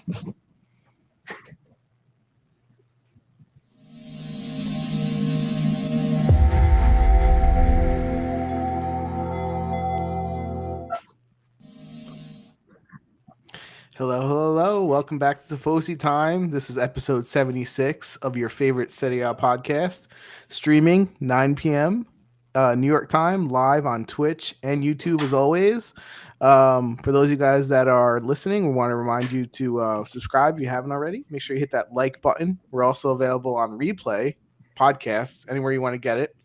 Hello, hello, hello. Welcome back to Tifosi Time. This is episode 76 of your favorite Serie A podcast, streaming 9 p.m. New York time, live on Twitch and YouTube as always. For those of you guys that are listening, we want to remind you to subscribe if you haven't already. Make sure you hit that like button. We're also available on replay podcasts, anywhere you want to get it.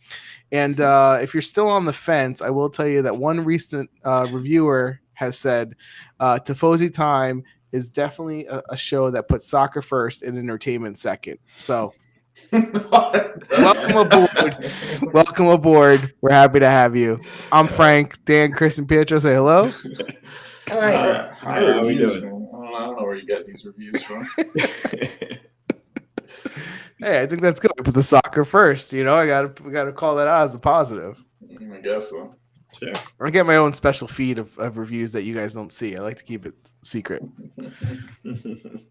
And if you're still on the fence, I will tell you that one recent reviewer has said Tifosi Time is definitely a show that puts soccer first and entertainment second. So welcome aboard. Welcome aboard. We're happy to have you. I'm Frank, Dan, Chris, and Pietro. Say hello. Hi. How are we doing? I don't know where you get these reviews from. Hey, I think that's good. Put the soccer first. You know, we gotta call that out as a positive. I guess so. Sure. I get my own special feed of reviews that you guys don't see. I like to keep it secret.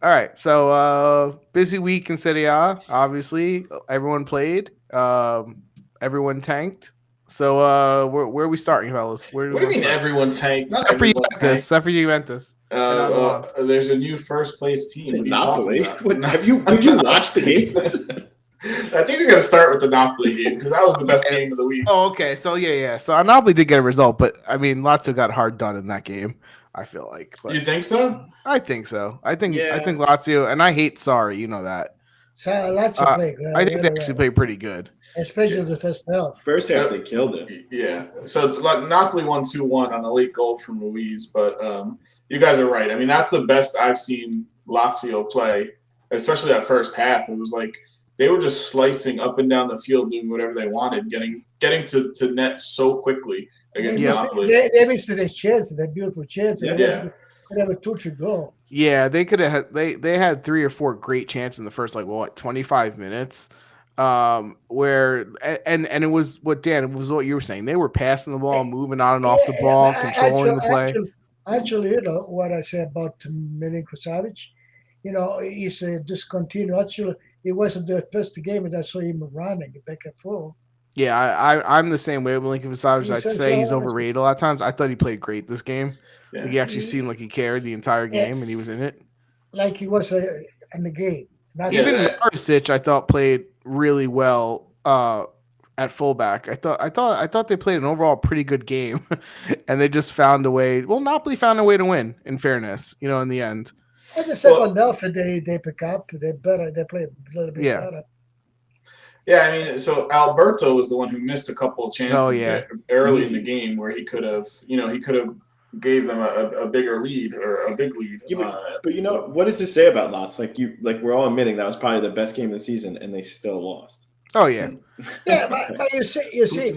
All right, so busy week in Serie A. Obviously, everyone played. Everyone tanked. So where are we starting, fellas? What do you mean everyone tanked? Not Except for everyone Juventus. tanked. Except for Juventus. There's a new first place team. Napoli. Did you watch the game? I think we're gonna start with the Napoli game because that was the best game of the week. Oh, okay. So yeah. So Napoli did get a result, but I mean, Lazio got hard done in that game. I feel like. But you think so? I think so. I think Lazio, and I hate Sarri. You know that. So Lazio played. I think they actually played pretty good, especially the first half. First half they killed it. Yeah. So Napoli won 2-1 on a late goal from Ruiz, but you guys are right. I mean, that's the best I've seen Lazio play, especially that first half. It was like they were just slicing up and down the field, doing whatever they wanted, getting to net so quickly against Napoli. They missed their chance, that beautiful chance. Yeah. They could have a touch and go. Yeah, they could have. They had 3 or 4 great chances in the first 25 minutes. Where and it was what Dan, it was what you were saying. They were passing the ball, moving on and off the ball, controlling the play. Actually, you know what I said about Milinko Savic. You know, he's discontinued. Actually, it wasn't the first game that I saw him running back and forth. Yeah, I'm the same way with Milinko Savic. I'd say he's overrated a lot of times. I thought he played great this game. Yeah. Like he actually seemed like he cared the entire game, and he was in it. Like he was in the game. Even Maricic, I thought played really well at fullback. I thought they played an overall pretty good game, and they just found a way. Well, Napoli found a way to win. In fairness, you know, in the end. And the second half, they pick up. They play a little bit better. Yeah, I mean, so Alberto was the one who missed a couple of chances early in the game where he could have gave them a bigger lead or a big lead. Yeah, but you know, what does this say about Lots? Like we're all admitting that was probably the best game of the season, and they still lost. Oh yeah. Yeah, but you see,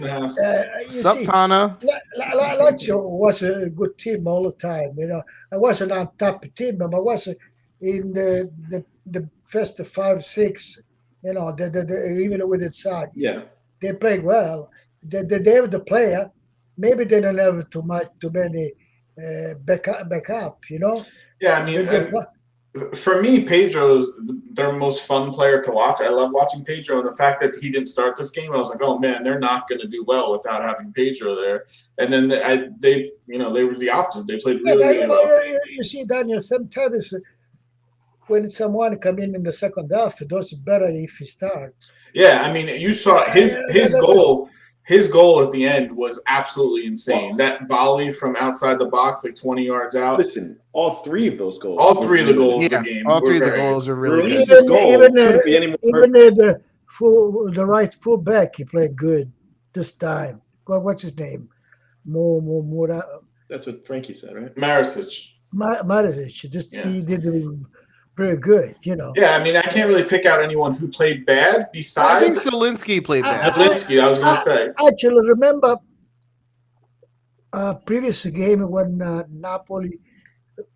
Santana. Lazio was a good team all the time. You know, I wasn't on top team, but I was in the first 5, 6. You know, even with its side. Yeah, they played well. They have the player. Maybe they don't have too many backup. You know. Yeah, I mean, for me, Pedro's their most fun player to watch. I love watching Pedro, and the fact that he didn't start this game, I was like, oh man, they're not going to do well without having Pedro there. And then they were the opposite. They played really well. You see, Daniel, sometimes when someone come in the second half, it was better if he starts. Yeah, I mean, you saw his goal. His goal at the end was absolutely insane. That volley from outside the box, like 20 yards out. Listen, all 3 of those goals. All 3 of the goals of the game. All 3 of the goals are really good. Even the right fullback, he played good this time. God, what's his name? More. That's what Frankie said, right? Maricic. He did pretty good, you know. Yeah, I mean, I can't really pick out anyone who played bad besides. I think Zielinski played bad. Zielinski, I was going to say. I actually remember a previous game when Napoli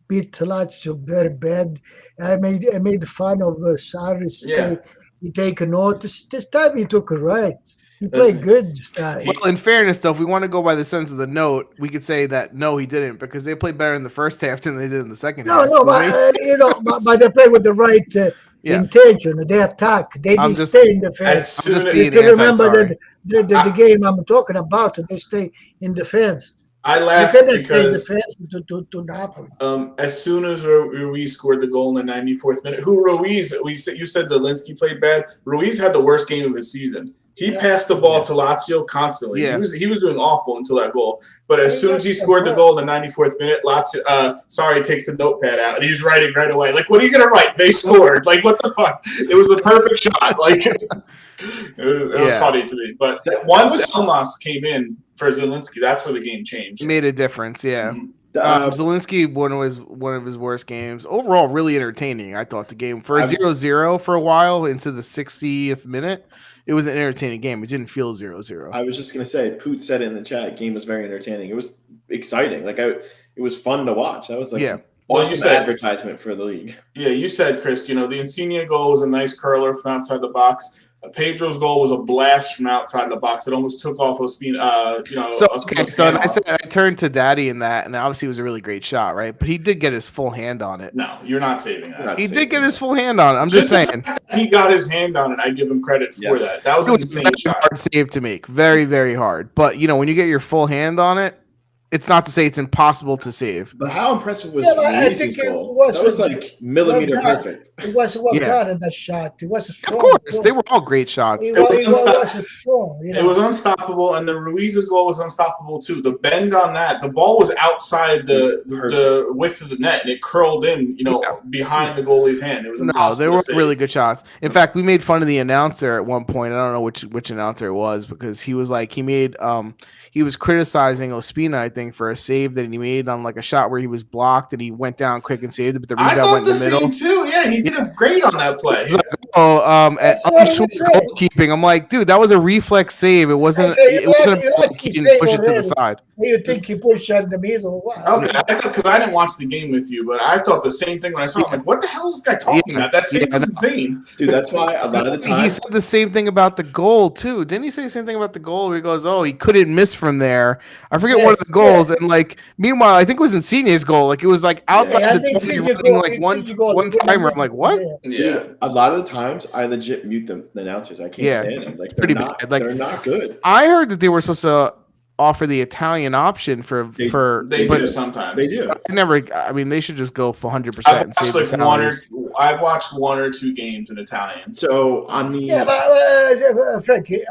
beat Lazio very bad. I made fun of Sarri. He take notice. This time he took it right. He Listen, played good this time. Well, in fairness, though, if we want to go by the sense of the note, we could say that no, he didn't, because they played better in the first half than they did in the second No, half. no, but but they play with the right Yeah. intention. They attack. They I'm didn't just- stay in defense. As I'm just soon being You remember anti-sorry. the game I'm talking about. They stay in defense. I You laughed cannot stay in because defense to Napoli. as soon as Ruiz scored the goal in the 94th minute, you said Zelensky played bad. Ruiz had the worst game of his season. He passed the ball to Lazio constantly. Yeah. He was doing awful until that goal. But as He soon got as he the scored the ball. goal in the 94th minute, Lazio takes the notepad out and he's writing right away. Like, what are you gonna write? They scored. Like, what the fuck? It was the perfect shot. Like, it was funny to me. But once Elmas came in for Zelensky, that's where the game changed. Made a difference, yeah. Mhm. Zelensky, one of his worst games. Overall, really entertaining. I thought the game for 0-0 for a while into the 60th minute. It was an entertaining game. It didn't feel 0-0. I was just gonna say, Poot said it in the chat. Game was very entertaining. It was exciting. It was fun to watch. That was like Yeah. Well, you awesome said- advertisement for the league. Yeah, you said, Chris, the Insigne goal was a nice curler from outside the box. Pedro's goal was a blast from outside the box. It almost took off Ospina. So I said I turned to Daddy in that, and obviously it was a really great shot, right? But he did get his full hand on it. No, you're not saving that. He did get his full hand on it. I'm just saying. He got his hand on it. I give him credit for that. That was It an was a insane very shot. hard save to make. Very, very hard. But, when you get your full hand on it, it's not to say it's impossible to save. But how impressive was Yeah, but I Ruiz's think it goal? was That was like millimeter well done. perfect. It was well Yeah. done in that shot. It was a Of strong course, goal. they were all great shots. It It was was strong. It was unstoppable, and the Ruiz's goal was unstoppable too. The bend on that, the ball was outside the width of the net, and it curled in, behind the goalie's hand. It was No, impossible they were to save. really good shots. In fact, we made fun of the announcer at one point. I don't know which announcer it was, because he was like he was criticizing Ospina, I think, for a save that he made on like a shot where he was blocked and he went down quick and saved it, but the I rebound thought went in the the middle. same too. Yeah, he did a great on that play. At That's what I unsure would say. goalkeeping, I'm like, dude, that was a reflex save. It wasn't. say, It wasn't you a like block. you He say didn't push it to the already. side. You think he pushed in the middle? Wow. Okay, because I didn't watch the game with you, but I thought the same thing when I saw it. I'm like, what the hell is this guy talking about? That save was insane. Dude, that's why a lot of the He time said the same thing about the goal too. Didn't he say the same thing about the goal? Where he goes, "Oh, he couldn't miss from there." I forget one of the goals, and like, meanwhile, I think it was Insigne's goal. Like, it was like outside I the think 20, Insigne running goal- like Insigne goal, one he couldn't timer. miss I'm like, it. what? Yeah. Dude, a lot of the times I legit mute the announcers. I can't stand them. Like, pretty they're not, bad. Like, they're not good. I heard that they were supposed to offer the Italian option They but do sometimes. They do. I never. I mean, they should just go for 100%. I've and save watched the like salaries. I've watched one or two games in Italian. So on the Yeah, but Frankie,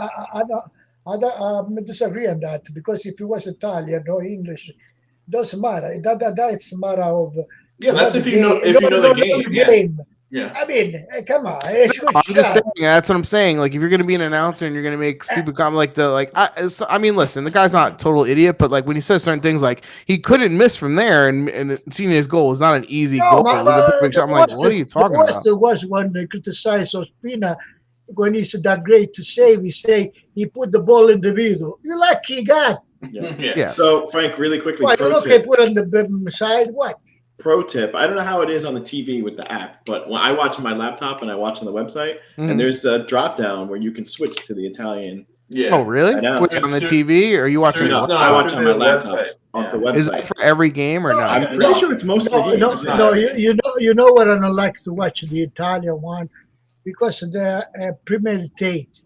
I disagree on that, because if it was Italian or English, doesn't matter. That's a matter of That's if you know the game. Yeah. I mean, come on. It's good I'm just shot. saying. That's what I'm saying. Like, if you're gonna be an announcer and you're gonna make stupid comments, I mean, listen, the guy's not a total idiot, but like when he says certain things, like he couldn't miss from there, and seeing his goal was not an easy goal. It was a perfect shot. I'm like, what are you talking about? There was when they criticized Ospina when he's that great to save. He say he put the ball in the middle. You lucky God. Yeah. So Frank, really quickly, Why you pro look tip. at put on the side? What? Pro tip. I don't know how it is on the TV with the app, but when I watch on my laptop and I watch on the website, Mhm. and there's a drop down where you can switch to the Italian. Yeah. Oh, really? I know. Wait, on the Sure. TV, or are you watching? Sure, it? no, I watch through on my the laptop website. off the Yeah. website. Is that for every game or No, not? I'm pretty sure it's most of the games. No, you know what I don't like to watch the Italian one, because they're premeditate.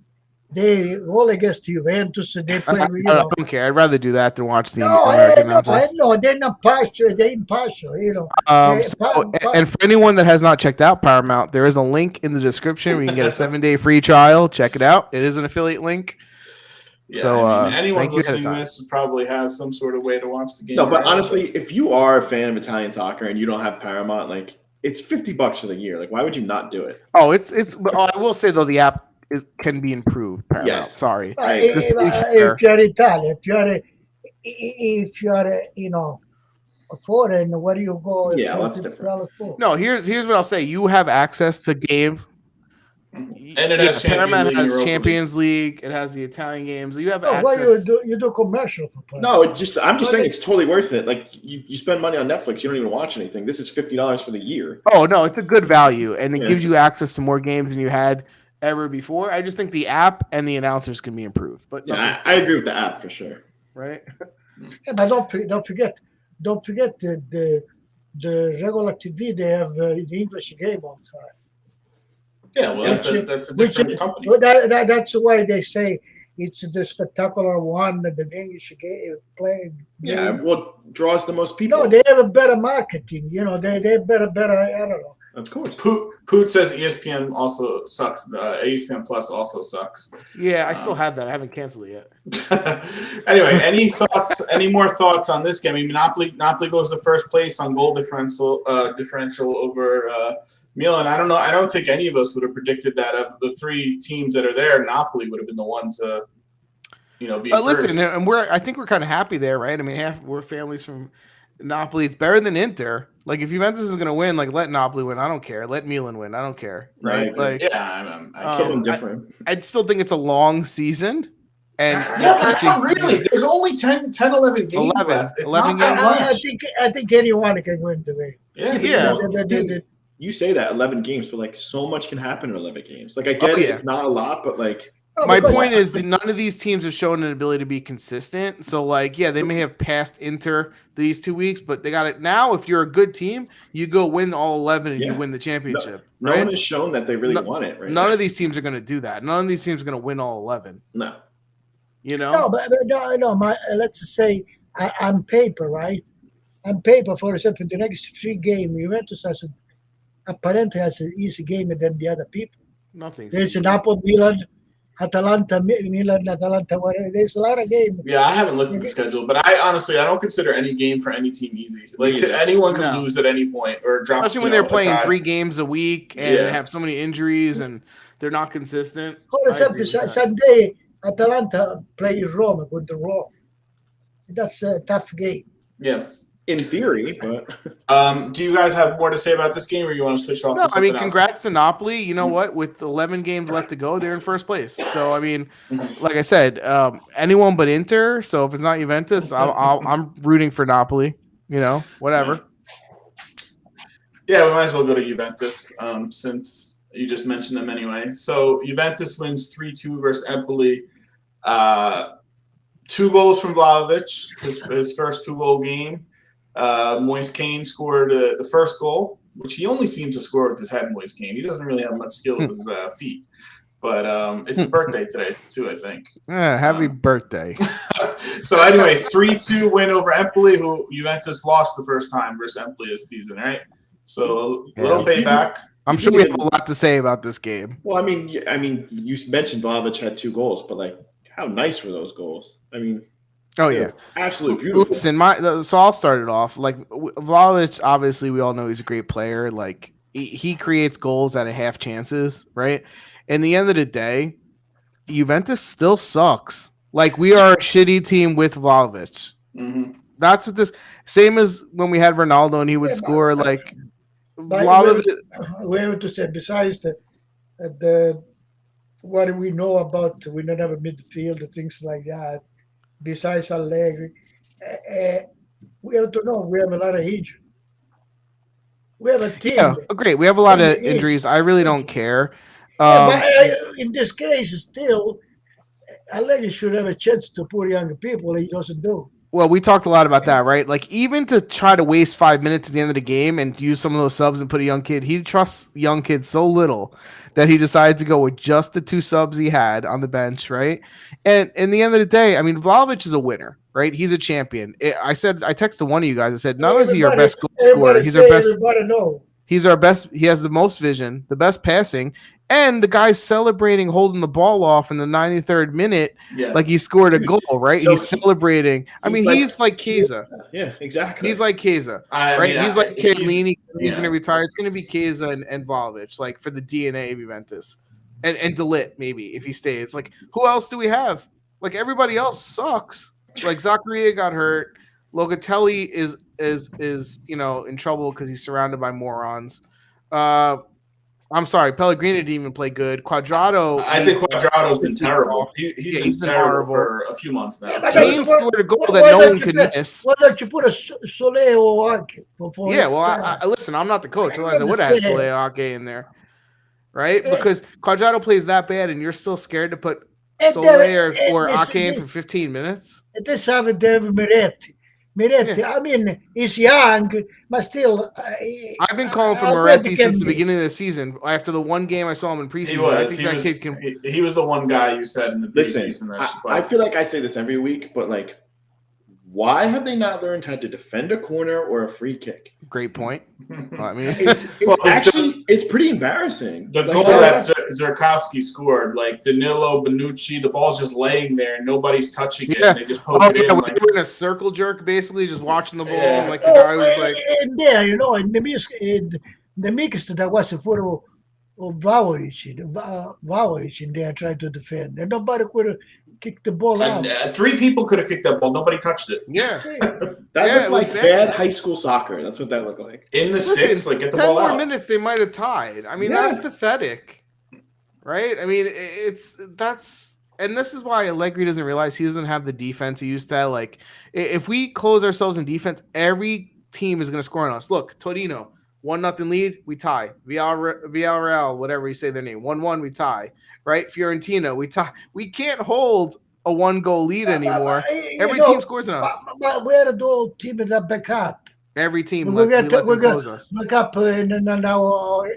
They all against Juventus, and they play. I don't care. I'd rather do that than watch the No, American announcers. no, they're not partial. They're impartial. And for anyone that has not checked out Paramount, there is a link in the description where you can get a 7-day free trial. Check it out. It is an affiliate link. Yeah, So, anyone thank you ahead of listening to time. this probably has some sort of way to watch the game. No, but right? honestly, if you are a fan of Italian soccer and you don't have Paramount, like it's $50 for the year. Like, why would you not do it? Oh, it's. I will say though, the app can be improved. Paramount. Yes. Sorry. If you're Italian, if you're a foreign, where do you go? Yeah, that's different. No, here's what I'll say. You have access to game. And it has Paramount Champions League, has Europa Champions League. It has the Italian games. You have Oh, why access. you do commercial for players? No, I'm just saying it's totally worth it. Like you spend money on Netflix, you don't even watch anything. This is $50 for the year. Oh no, it's a good value, and it Yeah. gives you access to more games than you had ever before. I just think the app and the announcers can be improved. But Yeah, I agree with the app for sure. right? Yeah, but don't forget the regular TV. They have the English game on time. Yeah, well, that's a different company. That's why they say it's the spectacular one, the English game playing. Yeah, what draws the most people? No, they have a better marketing. They have better. I don't know. Of course. Poot says ESPN also sucks. ESPN Plus also sucks. Yeah, I still have that. I haven't canceled it yet. Anyway, any thoughts? Any more thoughts on this game? I mean, Napoli goes to first place on goal differential over Milan. I don't know. I don't think any of us would have predicted that of the three teams that are there, Napoli would have been the one to, be first. Listen, and I think we're kind of happy there, right? I mean, we're families from Napoli. It's better than Inter. Like, if Juventus is going to win, like, let Napoli win. I don't care. Let Milan win. I don't care. Right? Like, yeah, I'm something different. I still think it's a long season. And but not really. There's only 10, 11 games left. It's 11 not that much. I think anyone can win today. Yeah. Dude, you say that 11 games, but like so much can happen in 11 games. Like I get it, it's not a lot, but like. My point is that none of these teams have shown an ability to be consistent. So, like, yeah, they may have passed Inter these 2 weeks, but they got it now. If you're a good team, you go win all 11 and you win the championship. No one has shown that they really want it. Right? None of these teams are going to do that. None of these teams are going to win all 11. No. No, but let's just say on paper, right? On paper, for example, the next 3 games, Juventus apparently has an easy game than the other people. Nothing. There's Napoli, Milan, Atalanta, whatever. There's a lot of games. Yeah, I haven't looked at the schedule, but I don't consider any game for any team easy. Like anyone can lose at any point or drop. Especially when they're playing 3 games a week and have so many injuries and they're not consistent. For example, Sunday, Atalanta play Roma with the Rome. That's a tough game. Yeah. In theory, but do you guys have more to say about this game, or you want to switch off? No, to something congrats to Napoli. You know what? With 11 games left to go, they're in first place. So, I mean, like I said, anyone but Inter. So if it's not Juventus, I'm rooting for Napoli. Whatever. Yeah, we might as well go to Juventus since you just mentioned them anyway. So Juventus wins 3-2 versus Empoli. 2 goals from Vlahovic, his first 2-goal game. Moise Kean scored the first goal, which he only seems to score with his head. Moise Kean, he doesn't really have much skill with his feet, but it's his birthday today too, I think. Happy birthday! So anyway, 3-2 win over Empoli, who Juventus lost the first time versus Empoli this season, right? So a little payback. I'm sure we have a lot to say about this game. Well, I mean, you mentioned Vlahovic had 2 goals, but like, how nice were those goals? I mean. Oh yeah, absolutely beautiful. Listen, so I'll start it off. Like Vlahovic, obviously we all know he's a great player. Like he creates goals out of half chances, right? In the end of the day, Juventus still sucks. Like we are a shitty team with Vlahovic. Mm-hmm. That's what this same as when we had Ronaldo and he would score like. Vlahovic. We have to say besides the what we know about we don't have a midfield, things like that. Besides Allegri, we have to know we have a lot of injuries. We have a team. Yeah, great. We have a lot of injuries. I really don't care. But in this case, still, Allegri should have a chance to put young people. He doesn't do. Well, we talked a lot about that, right? Like, even to try to waste 5 minutes at the end of the game and use some of those subs and put a young kid, he trusts young kids so little that he decided to go with just the 2 subs he had on the bench, right? And in the end of the day, I mean, Vlahovic is a winner, right? He's a champion. I texted one of you guys. I said, not only is he our best goal scorer, he's our best. He's our best. He has the most vision, the best passing, and the guy's celebrating holding the ball off in the 93rd minute, like he scored a goal, right? So he's celebrating. I mean, he's like Chiesa. Yeah, exactly. He's like Chiesa, right? He's like Chiellini. He's going to retire. It's going to be Chiesa and Vlahovic, like for the DNA of Juventus, and De Ligt maybe if he stays. Like, who else do we have? Like everybody else sucks. Like Zakaria got hurt. Locatelli is in trouble because he's surrounded by morons. I'm sorry, Pellegrini didn't even play good. Quadrado. I think Quadrado's been terrible. He's been terrible for a few months now. Kane scored a goal that no one could miss. Why don't you put a Soleil Ake? Yeah, well, listen, I'm not the coach. Otherwise, I would have had Soleil Ake in there. right? Because Quadrado plays that bad, and you're still scared to put And Sole or this, Ake in for 15 minutes. this have Miretti. Miretti, Yeah. I mean, he's young, but still. I've been calling for Moretti since the beginning of the season. After the one game I saw him in preseason, He was. I think that kid can. He was the one guy you said in the preseason that should play. I feel like I say this every week, but like, why have they not learned how to defend a corner or a free kick? Great point. I mean, it's pretty embarrassing. The goal that Zerkowski scored, like Danilo, Bonucci, the ball's just laying there and nobody's touching it. And they just poke it in. They were in a circle jerk, basically, just watching the ball. And like the guy was like, and there, you know, in the mix that was for Vlahovic in there trying to defend, and nobody could have kicked the ball out. 3 people could have kicked that ball. Nobody touched it. Yeah. That looked like bad high school soccer. That's what that looked like. In the 6, like, get the ball out. 10 more minutes, they might have tied. I mean, that's pathetic, right? I mean, and this is why Allegri doesn't realize he doesn't have the defense he used to. Like, if we close ourselves in defense, every team is going to score on us. Look, Torino, 1-0 lead, we tie. Villarreal, whatever you say their name, 1-1, we tie. Right? Fiorentina, we tie. We can't hold a 1-goal lead anymore. Every team scores on us. But where are those teams that back up? Every team we let them close us. Back up in our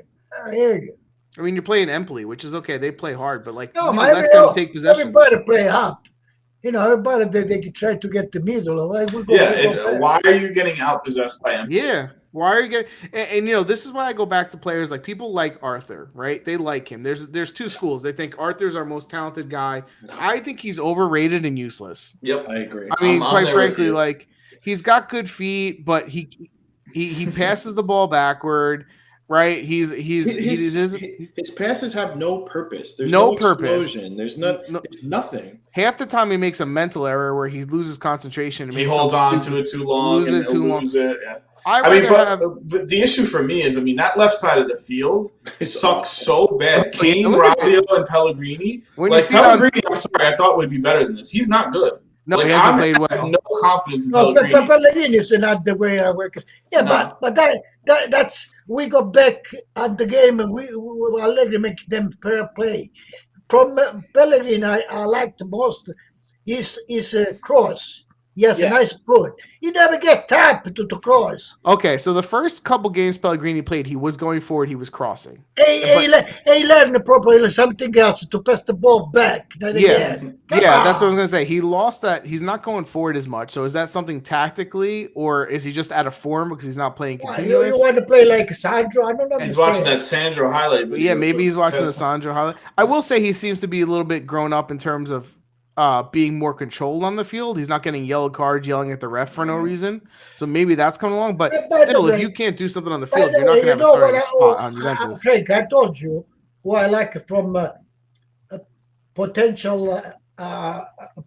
area. I mean, you're playing Empoli, which is okay. They play hard, but like, let them take possession. Everybody play up. You know, everybody they can try to get the middle. Why are you getting out-possessed by Empoli? Yeah. Why are you getting and you know, this is why I go back to players like people like Arthur, right? They like him. There's 2 schools. They think Arthur's our most talented guy. I think he's overrated and useless. Yep, I agree. I mean, quite frankly, like he's got good feet, but he passes the ball backward, right? His passes have no purpose. There's no purpose. Explosion. There's nothing. Half the time he makes a mental error where he loses concentration. And he holds on to it too long. Lose it. Yeah. But the issue for me is, that left side of the field sucks so bad. Kane, Rabiot, and Pellegrini. Pellegrini, I'm sorry, I thought would be better than this. He's not good. No, he hasn't played well. I have no confidence in Pellegrini. Pellegrini is not the way I work. Yeah, no. but that's we go back at the game and we already make them play. From Pellegrini, I like the most is a cross. Yes, a nice foot. You never get tapped to cross. Okay, so the first couple games Pellegrini played, he was going forward, he was crossing. He learned properly something else to pass the ball back. That's what I was going to say. He lost that. He's not going forward as much. So is that something tactically, or is he just out of form because he's not playing continuous? You want to play like Sandro? I don't know. He's watching that Sandro highlight. Yeah, maybe he's watching the Sandro highlight. I will say he seems to be a little bit grown up in terms of being more controlled on the field. He's not getting yellow cards, yelling at the ref for no reason. So maybe that's coming along. But still, if you can't do something on the field, you're not going to have a starting spot on Juventus. Frank, I told you who I like from a potential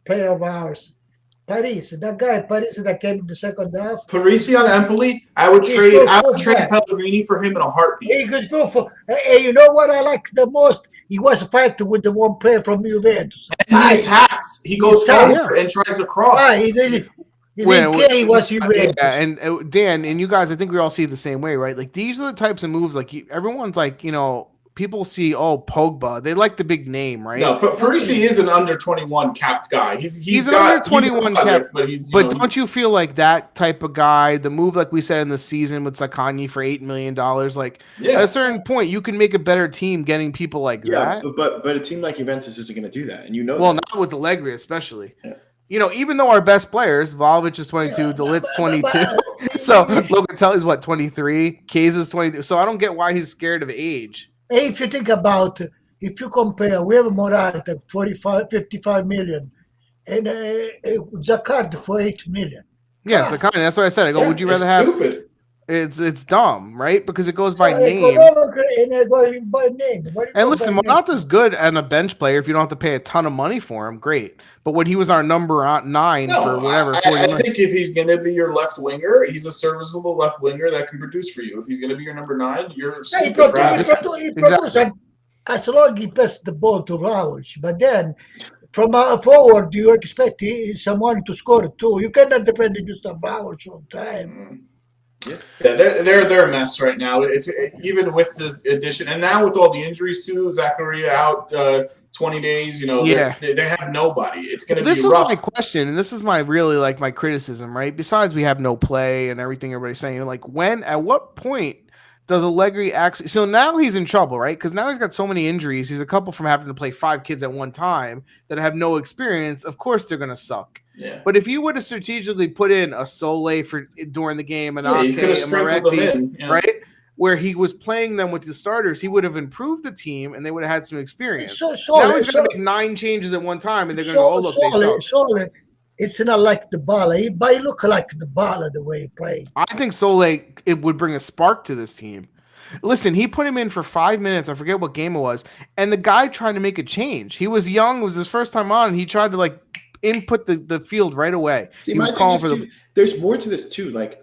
player of ours. Paris, that guy Paris that came in the second half. Parisi on Empoli, I would trade Pellegrini for him in a heartbeat. He could go for. Hey, you know what I like the most? He was fighting with the one player from Juventus. And he attacks. He goes forward and tries to cross. He didn't care was Juventus. Yeah, and Dan and you guys, I think we all see it the same way, right? Like these are the types of moves. Like everyone's like, people see, Pogba. They like the big name, right? No, but Parisi is an under 21 capped guy. He's an under 21 capped, but don't you feel like that type of guy? The move, like we said in the season with Sakani for $8 million, like at a certain point, you can make a better team getting people like that. But a team like Juventus isn't going to do that, and not with Allegri especially. Yeah. Even though our best players, Vlahovic is 22, Delit's 22, so Locatelli's 23, Chiesa's 23. So I don't get why he's scared of age. If you think about, if you compare, we have Morata 55 million and Zaccardi for 8 million. Yeah, so that's what I said. I go, would you rather have? Stupid. It's dumb, right? Because it goes by name. And listen, Morata's good and a bench player. If you don't have to pay a ton of money for him, great. But when he was our number 9 for whatever, I think if he's going to be your left winger, he's a serviceable left winger that can produce for you. If he's going to be your number 9, you're super exactly. As long as he passes the ball to Vlahovic, but then from forward, you expect someone to score too. You cannot depend just on Vlahovic all the time. Yeah, they're a mess right now. It's even with this addition, and now with all the injuries too, Zachariah out 20 days. Yeah. They have nobody. It's going to This be was rough. my question, and this is my really like my criticism, right? Besides, we have no play and everything everybody's saying. Like, at what point does Allegri actually? So now he's in trouble, right? Because now he's got so many injuries. He's a couple from having to play 5 kids at one time that have no experience. Of course, they're gonna suck. Yeah. But if you would have strategically put in a Sole for during the game, and You could have sprinkled them in, right? Where he was playing them with the starters, he would have improved the team, and they would have had some experience. Now he's going to make 9 changes at one time, and they're going to go, "Oh look, they suck." It's not like the Bala. He look like the Bala the way he played. I think Sole it would bring a spark to this team. Listen, he put him in for 5 minutes. I forget what game it was, and the guy trying to make a change. He was young; it was his first time on, and he tried to like input the field right away. See, he was calling for the. There's more to this too. Like,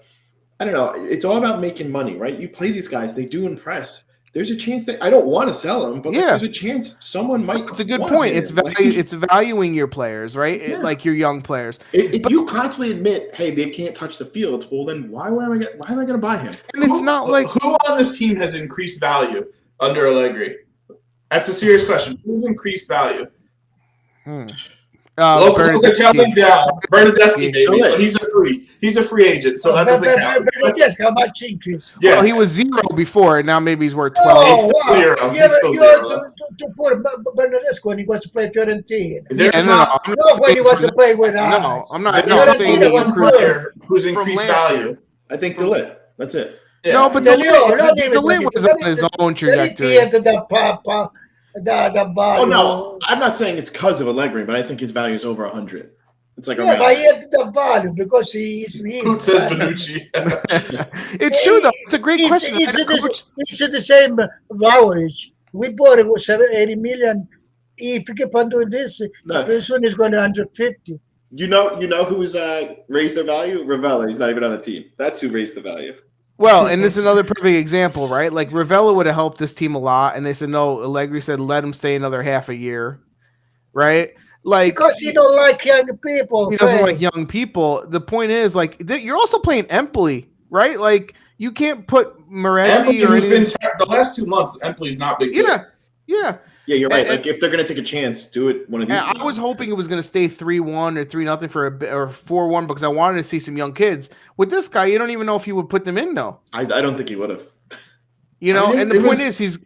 I don't know. It's all about making money, right? You play these guys; they do impress. There's a chance that I don't want to sell them, but there's a chance someone might. It's a good point. It's it's valuing your players, right? Yeah. Like your young players. If you constantly admit, hey, they can't touch the field, well, then why am I going to buy him? And it's not like who on this team has increased value under Allegri. That's a serious question. Who's increased value? Locatelli down. Bernardeschi, baby. But he's a free agent, so that doesn't count. Bernardeschi, how much increase? Yeah. Well, he was 0 before, and now maybe he's worth 12. He's still 0. He's still 0. To put Bernardeschi when he wants to play Fiorentina. When he wants to play with No, I'm not. I'm saying who's increased value. I think DeLitt. That's it. Yeah. No, but DeLitt was on his own trajectory. Oh no, I'm not saying it's because of Allegri, but I think his value is over 100. It's like but he had the value because he's Who says Bonucci? It's true though. It's a great question. It's the same valuage. We bought it with 80 million. If you keep on doing this, pretty soon it's going to 150. You know who's raised their value? Ravella. He's not even on the team. That's who raised the value. Well, and this is another perfect example, right? Like Ravella would have helped this team a lot, and they said no. Allegri said let him stay another half a year, right? Like because he don't like young people. He doesn't like young people. The point is, like, you're also playing Empoli, right? Like you can't put Moretti or anything. The last 2 months, Empoli's not been good. Yeah. Yeah, you're right. Like if they're going to take a chance, do it one of these. I was hoping it was going to stay 3-1 or 3-0 for a bit, or 4-1 because I wanted to see some young kids. With this guy, you don't even know if he would put them in though. I don't think he would have. And the point is he's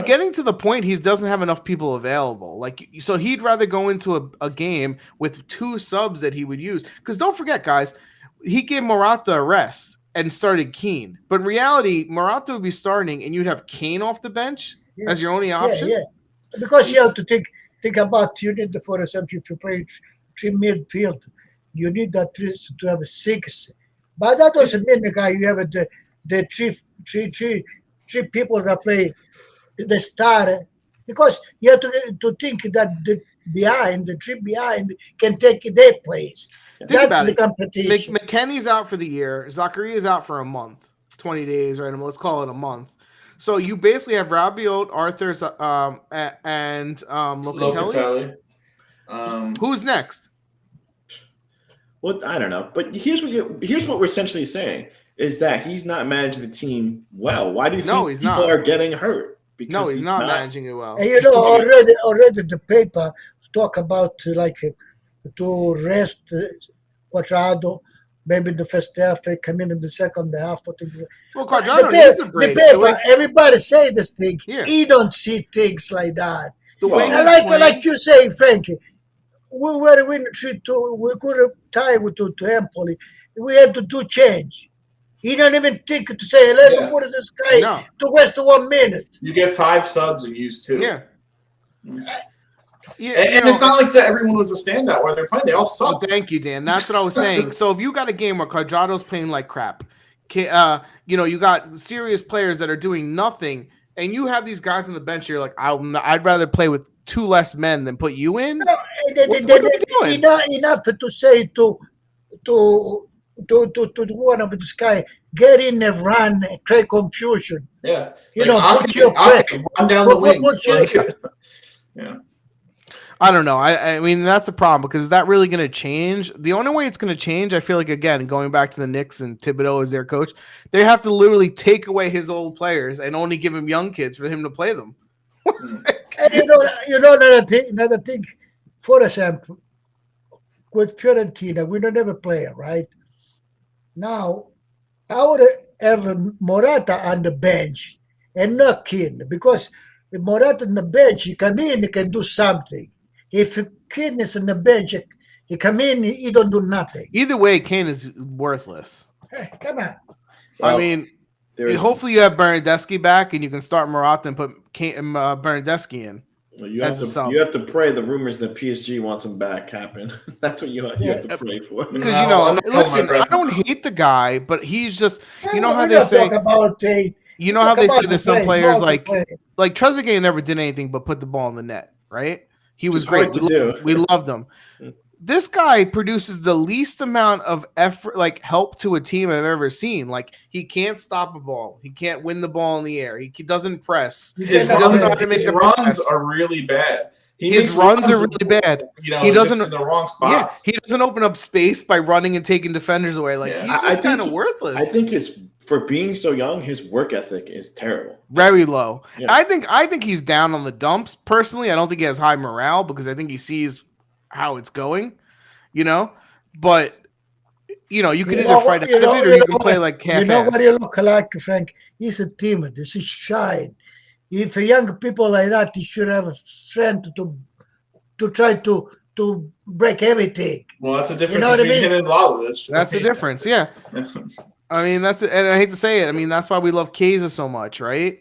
getting to the point he doesn't have enough people available. Like so he'd rather go into a game with 2 subs that he would use. Because don't forget, guys, he gave Morata a rest and started Keane. But in reality, Morata would be starting and you'd have Kane off the bench. As your only option? Yeah. Because you have to think about, you need, for example, if you play 3 midfield, you need at least to have 6. But that doesn't mean you have the three people that play the star. Because you have to think that the 3 behind can take their place. That's the competition. McKennie's out for the year. Zachariah's out for a month, 20 days, right? Let's call it a month. So you basically have Rabiot, Arthur's, and Locatelli. Who's next? Well, I don't know. But here's what we're essentially saying is that he's not managing the team well. Why do you think people are getting hurt? Because he's not managing it well. And already the paper talk about to rest Quadrado. Maybe in the first half, they come in the second half. Well, Quadrado needs a break. The paper, everybody say this thing. Yeah. He don't see things like that. Like you say, Frankie, we were winning 3-2. We could have tied to Empoli. We had to do change. He don't even think to say, let him put this guy to waste 1 minute. You get 5 subs and use 2. Yeah. And it's not like that everyone was a standout where they're playing. They all suck. Oh, thank you, Dan. That's what I was saying. So if you got a game where Quadrado's playing like crap, you got serious players that are doing nothing, and you have these guys on the bench, you're like, I'd rather play with 2 less men than put you in. No, what are you doing? Enough to say to one of this guy, get in and run, create confusion. Yeah. Put your run down the wing. Yeah. I don't know. I mean, that's a problem because is that really going to change? The only way it's going to change, I feel like, again, going back to the Knicks and Thibodeau as their coach, they have to literally take away his old players and only give him young kids for him to play them. And another thing, for example, with Fiorentina, we don't have a player, right? Now, I would have Morata on the bench and not Keane, because if Morata on the bench, he come in, he can do something. If Keane is on the bench, he come in, he don't do nothing. Either way, Kane is worthless. Hey, come on. I mean, hopefully you have Bernardeschi back and you can start Morata and put Bernardeschi in. Well, you have to pray the rumors that PSG wants him back happen. That's what you have to pray for. Because listen, I don't hate the guy, but he's just how they say there's some players like Trezeguet never did anything but put the ball in the net, right? He was great. We loved him. This guy produces the least amount of effort, like help to a team I've ever seen. Like he can't stop a ball. He can't win the ball in the air. He doesn't press. His runs are really bad. His runs are really bad. He doesn't in the wrong spots. Yeah, he doesn't open up space by running and taking defenders away. Like he's just kind of worthless. I think for being so young, his work ethic is terrible. Very low. Yeah. I think he's down on the dumps. Personally, I don't think he has high morale because I think he sees how it's going, but you can either fight out of it or you can play like half-ass. You know what he look like, Frank? He's a timid. This is shy. If young people like that, he should have strength to try to break everything. Well, that's the difference between him and Vlahovic. That's the difference, yeah. I mean, and I hate to say it. I mean, that's why we love Chiesa so much, right?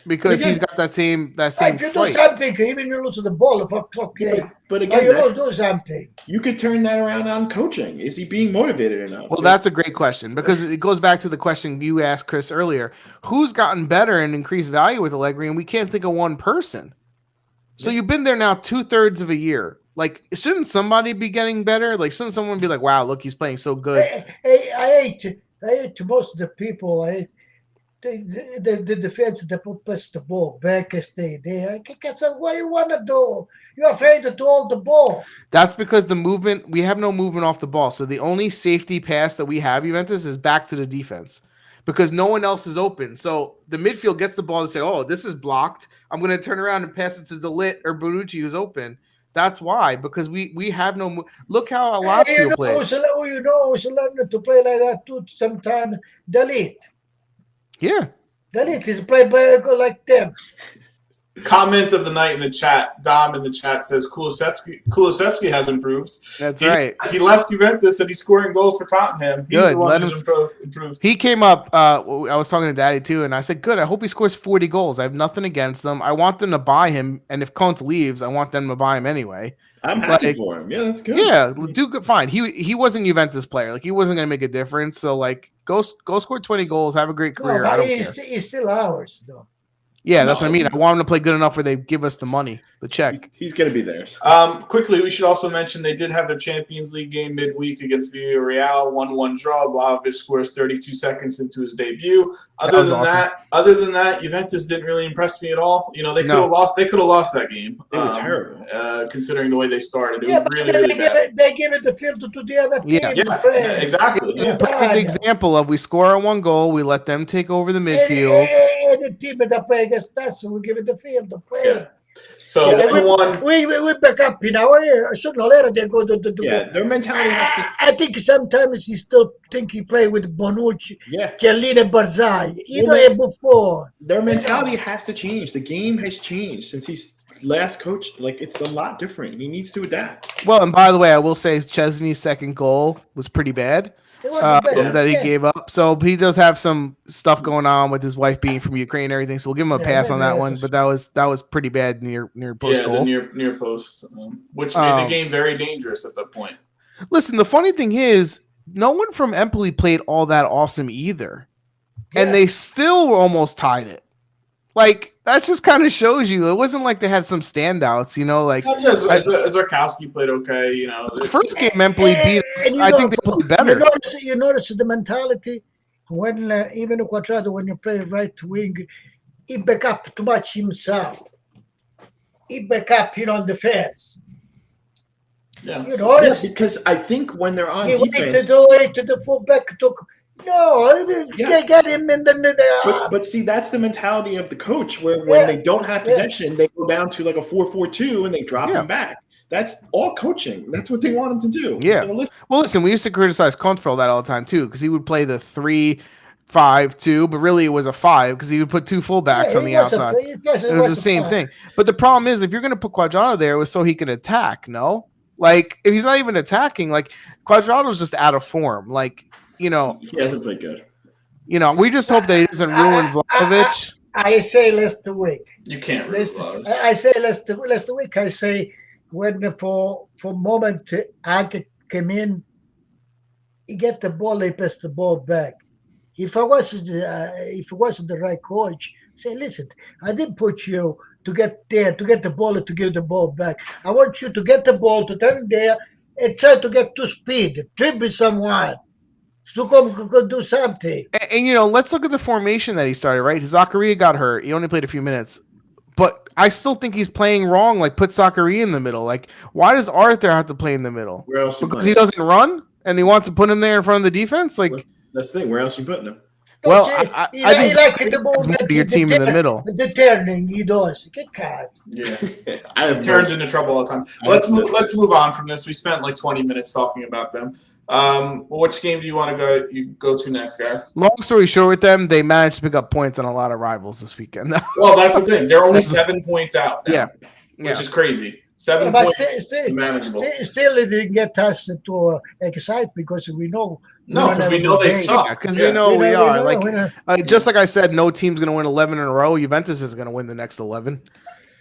Because he's got that same if you do something, even you lose the ball, okay. But again, you do something. You could turn that around on coaching. Is he being motivated enough? Well, that's a great question because it goes back to the question you asked Chris earlier. Who's gotten better and increased value with Allegri? And we can't think of one person. So you've been there now 2/3 of a year. Like, shouldn't somebody be getting better? Like, shouldn't someone be like, "Wow, look, he's playing so good"? I hate most of the people. The defense that pass the ball back and stay there. What you want to do? You're afraid to hold the ball. That's because we have no movement off the ball. So the only safety pass that we have, Juventus, is back to the defense because no one else is open. So the midfield gets the ball and say, "Oh, this is blocked. I'm going to turn around and pass it to De Ligt or Bonucci who's open." That's why, because we have no. Look how Lazio plays. Who's learning to play like that too. Sometimes De Ligt. Yeah. Then it is played by like them. Comment of the night in the chat. Dom in the chat says Kulusevski has improved. That's right. He left Juventus and he's scoring goals for Tottenham. He's the one who's improved. He came up. I was talking to Daddy too, and I said, "Good. I hope he scores 40 goals. I have nothing against them. I want them to buy him, and if Conte leaves, I want them to buy him anyway." I'm happy for him. Yeah, that's good. Yeah, do good. Fine. He wasn't a Juventus player. Like he wasn't going to make a difference. So like, go score 20 goals. Have a great career. No, I don't care. He's still ours though. Yeah, that's what I mean. I want him to play good enough where they give us the money, the check. He's going to be there. Quickly, we should also mention they did have their Champions League game midweek against Villarreal, 1-1 draw. Vlahovic scores 32 seconds into his debut. Other than that, Juventus didn't really impress me at all. They could have lost. They could have lost that game. They were terrible, considering the way they started. It was really bad. They give it the field to the other team. Yeah, exactly. It's a perfect example of we score on one goal, we let them take over the midfield. And the team that play against us, we give it the field to play. Yeah. So we back up in our ear. Sooner or later they go to their mentality has to. I think sometimes he still think he play with Bonucci, Chiellini, and Barzagli. Before their mentality has to change. The game has changed since he's last coached. Like it's a lot different. He needs to adapt. Well, and by the way, I will say Chesney's second goal was pretty bad. That he gave up. So he does have some stuff going on with his wife being from Ukraine and everything. So we'll give him a pass on that one. But that was pretty bad near post goal. Yeah, the near post, which made the game very dangerous at that point. Listen, the funny thing is, no one from Empoli played all that awesome either, and they still almost tied it. Like that just kind of shows you it wasn't like they had some standouts, Like Zarkowski played okay, The first game Empoli beat us. I think they played better. You notice the mentality when even Quadrado when you play right wing, he back up too much himself. he back up, defense. Yeah. Because I think when they're on He defense, wait to the fullback they get him in the. But see, that's the mentality of the coach. Where when they don't have possession, they go down to like a 4-4-2 and they drop him back. That's all coaching. That's what they want him to do. Yeah. Well, listen, we used to criticize Conte for that all the time too, because he would play the 3-5-2, but really it was a 5 because he would put 2 fullbacks on the outside. It was the same thing. But the problem is, if you're going to put Cuadrado there, it was so he can attack. No, like if he's not even attacking, like Cuadrado's just out of form. Like he hasn't played good. We just hope that he doesn't ruin Vlahovic. I say last week. You can't ruin Vlahovic. I say last week. I say when for moment Ake came in, he get the ball, he passed the ball back. If I wasn't the right coach, say, listen, I didn't put you to get there, to get the ball, to give the ball back. I want you to get the ball, to turn there, and try to get to speed, dribble someone. To come do something. And let's look at the formation that he started, right? Zakaria got hurt. He only played a few minutes. But I still think he's playing wrong. Like, put Zakaria in the middle. Like, why does Arthur have to play in the middle? Where else? Because he doesn't run, and he wants to put him there in front of the defense. Like, that's the thing. Where else are you putting him? Well, I think like the ball your team in the middle. The turning he does. Get cards. Yeah, it turns into trouble all the time. Let's move on from this. We spent like 20 minutes talking about them. Which game do you want to go to next, guys? Long story short, with them, they managed to pick up points on a lot of rivals this weekend. Well, that's the thing. They're only 7 points out now, which is crazy. 7 points, manageable. Still, it didn't get us to excite because we know. No, because we know they suck. Because we know we are. Just like I said, no team's going to win 11 in a row. Juventus is going to win the next 11.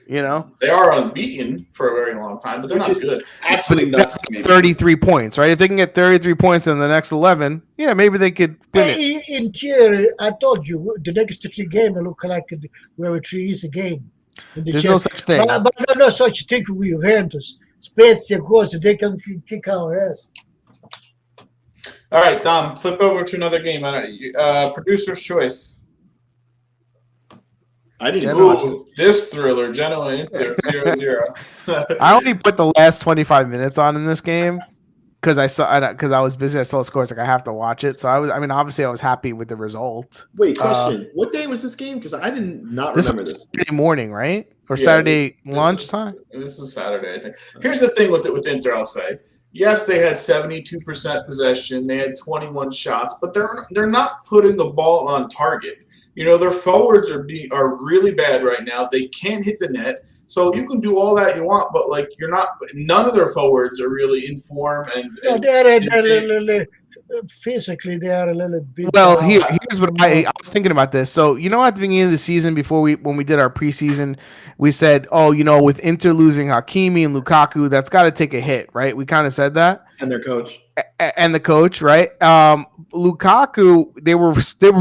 They are unbeaten for a very long time, but they're not good. Absolutely nuts. 33 points, right? If they can get 33 points in the next 11, maybe they could win it. In theory, I told you the next 3 games look like where 3 is a game. There's no such thing. But no such thing with Juventus. Spezia goes, they can kick our ass. All right, Dom, flip over to another game. Producer's choice. I didn't know this thriller, Genoa Inter 0-0. I only put the last 25 minutes on in this game because I was busy. I saw the scores. Like I have to watch it. So obviously I was happy with the result. Wait, question: what day was this game? Because I did not remember this. Saturday morning, right? Or Saturday lunchtime? This is Saturday, I think. Here's the thing with Inter, I'll say. Yes, they had 72% possession. They had 21 shots, but they're not putting the ball on target. Their forwards are really bad right now. They can't hit the net. So you can do all that you want, but you're not. None of their forwards are really in form. Physically, they are a little bit. Well, here's what I was thinking about this. So, at the beginning of the season, when we did our preseason, we said, with Inter losing Hakimi and Lukaku, that's got to take a hit, right? We kind of said that. And their coach. And the coach, right? Lukaku, they were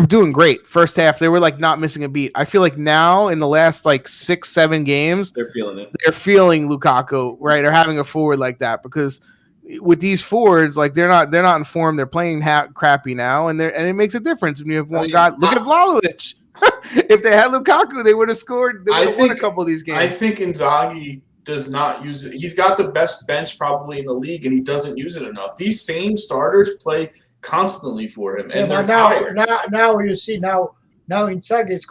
doing great first half. They were not missing a beat. I feel like now in the last 6-7 games, they're feeling it. They're feeling Lukaku, right? Or having a forward like that because with these forwards, they're not in form. They're playing crappy now, and it makes a difference when you have one guy. Look at Vlahovic. If they had Lukaku, they would have scored. They would have won a couple of these games. I think Inzaghi does not use it. He's got the best bench probably in the league, and he doesn't use it enough. These same starters play constantly for him, and they're tired. Now you see now Inzaghi is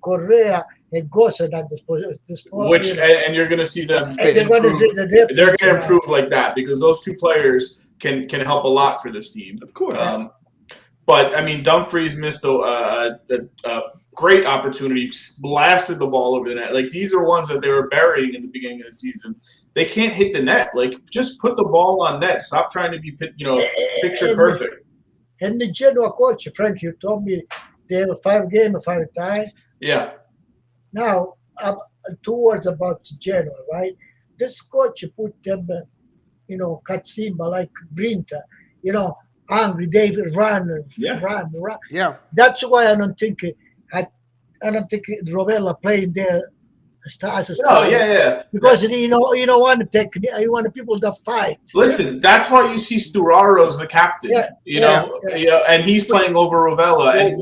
Correa and Gosen at this point. And you're going to see them improve. They're going to improve like that because those 2 players can help a lot for this team. Of course. But Dumfries missed a great opportunity, blasted the ball over the net. These are ones that they were burying in the beginning of the season. They can't hit the net. Just put the ball on net. Stop trying to be picture perfect. And the Genoa coach, Frank, you told me they have 5 games, 5 ties. Yeah. Now, 2 words about Genoa, right? This coach put them, Katsimba like Brinta, angry, they run. Yeah. That's why I don't think Rovella playing there as a star. Oh, yeah. Because you want the people that fight. Listen, that's why you see Sturaro's the captain. And he's playing over Rovella. And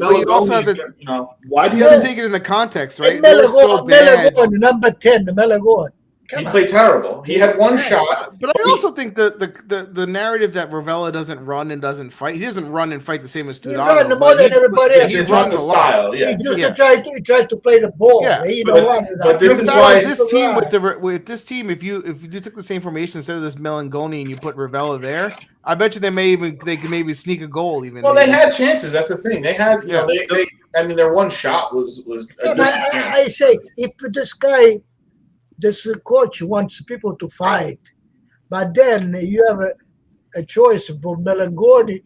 why do you have to take it in the context, right? Melagon, number 10, Melagon. He played terrible. He had one shot. But I also think the narrative that Ravella doesn't run and doesn't fight. He doesn't run and fight the same as He runs Studano. more than everybody else. It's not the style. Yeah. He just tried to play the ball. Yeah. He don't want that. But this is why why this team with this team, if you took the same formation instead of this Melangoni and you put Ravella there, I bet you they could maybe sneak a goal even. Well, they had chances. That's the thing. They had, I mean, their one shot was a decent chance. I say, if this coach wants people to fight, but then you have a choice for Melangoni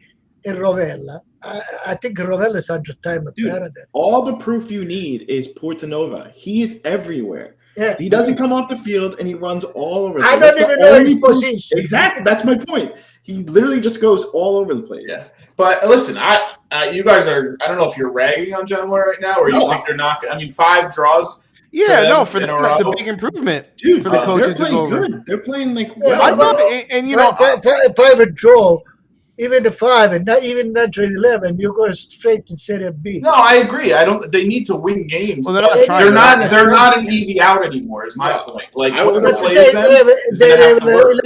and Rovella. I think Rovella is 100 times better than. All the proof you need is Portanova. He's everywhere. Yeah. He doesn't come off the field and he runs all over the I place. don't even know his position. Exactly. That's my point. He literally just goes all over the place. Yeah. But listen, you guys are, I don't know if you're ragging on Genoa right now or you think they're not. I mean, 5 draws. For them, that's a big improvement, dude. For the coaches they're to go playing over. good. They're playing like and you know, private draw, even the 5 and not even not to 11, you go straight to Serie B. No, I agree. They need to win games. Well, they're not trying. They're not an easy out anymore. Is my point. Like I was whoever gonna plays them is going to have to work.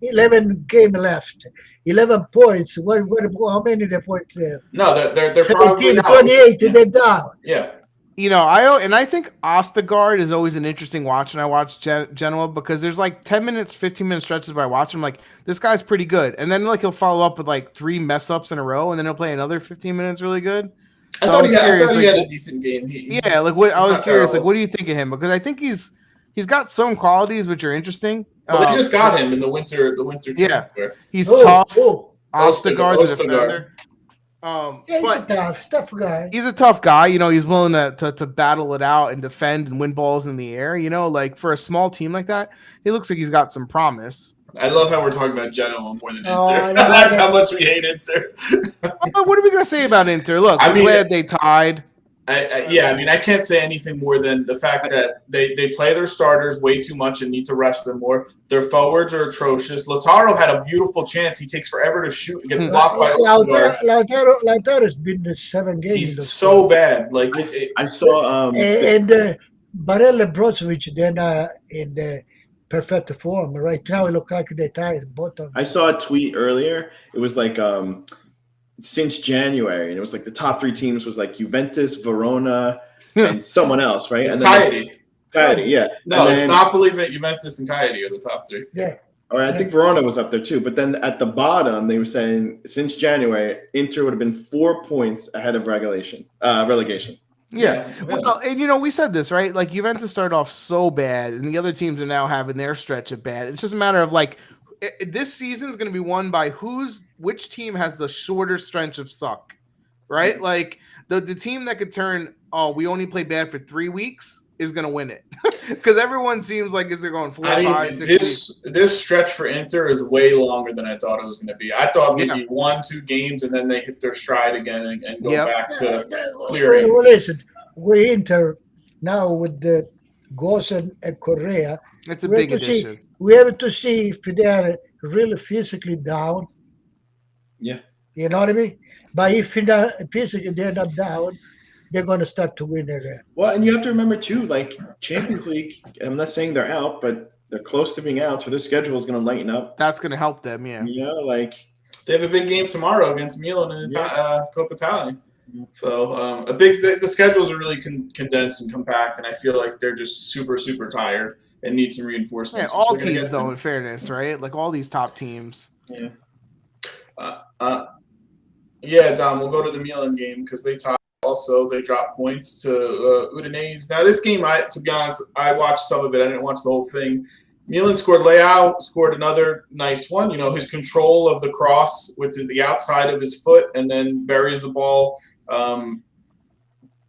11 game left. 11 points. How many the points there? No, they're 17, probably 28, they're down. Yeah. You know, I think Ostergaard is always an interesting watch when I watch Genoa because there's like 10 minutes, 15-minute stretches where I watch him like this guy's pretty good, and then like he'll follow up with like 3 mess ups in a row, and then he'll play another 15 minutes really good. I thought he had a decent game. I was curious, like, what do you think of him? Because I think he's got some qualities which are interesting. Well, they just got him in the winter transfer. He's tough. Ostergaard's a defender. He's a tough guy. He's a tough guy. You know, he's willing to battle it out and defend and win balls in the air. You know, like for a small team like that, he looks like he's got some promise. I love how we're talking about Genoa more than Inter. That's how much we hate Inter. What are we going to say about Inter? Look, I'm glad they tied. I can't say anything more than the fact that they play their starters way too much and need to rest them more. Their forwards are atrocious. Lautaro had a beautiful chance. He takes forever to shoot and gets blocked by Ostergaard. Lautaro's been in 7 games. He's so bad. Like I saw and Barella Brozovic then in the perfect form. Right now it looks like they tied both of them. I saw a tweet earlier. It was like since January, and it was like the top 3 teams was like Juventus, Verona, and someone else, right? It's Cagliari, yeah. No, it's Napoli, Juventus, and Cagliari are the top 3. Yeah. Or I think Verona was up there too. But then at the bottom, they were saying since January, Inter would have been 4 points ahead of relegation. Yeah. Well, and you know, we said this, right? Like Juventus started off so bad, and the other teams are now having their stretch of bad. It's just a matter of like this season is going to be won by which team has the shorter stretch of suck, right? Like the team that could turn, we only play bad for 3 weeks is going to win it because everyone seems like they're going 4, 5, 6 weeks. This stretch for Inter is way longer than I thought it was going to be. I thought maybe 1-2 games and then they hit their stride again and go back to clearing. Well, listen, we Inter now with the Gosen and Correa. It's a big addition. We have to see if they are really physically down. Yeah. You know what I mean? But if physically they're not down, they're going to start to win again. Well, and you have to remember, too, like Champions League, I'm not saying they're out, but they're close to being out, so this schedule is going to lighten up. That's going to help them, yeah. You know, like they have a big game tomorrow against Milan in Coppa Italia. So the schedules are really condensed and compact, and I feel like they're just super, super tired and need some reinforcements. Yeah, all teams, though, in fairness, right? Like all these top teams. Yeah. Dom, we'll go to the Milan game because they tied. Also, they dropped points to Udinese. Now, this game, to be honest, I watched some of it. I didn't watch the whole thing. Milan scored. Leao scored another nice one. You know, his control of the cross with the outside of his foot and then buries the ball.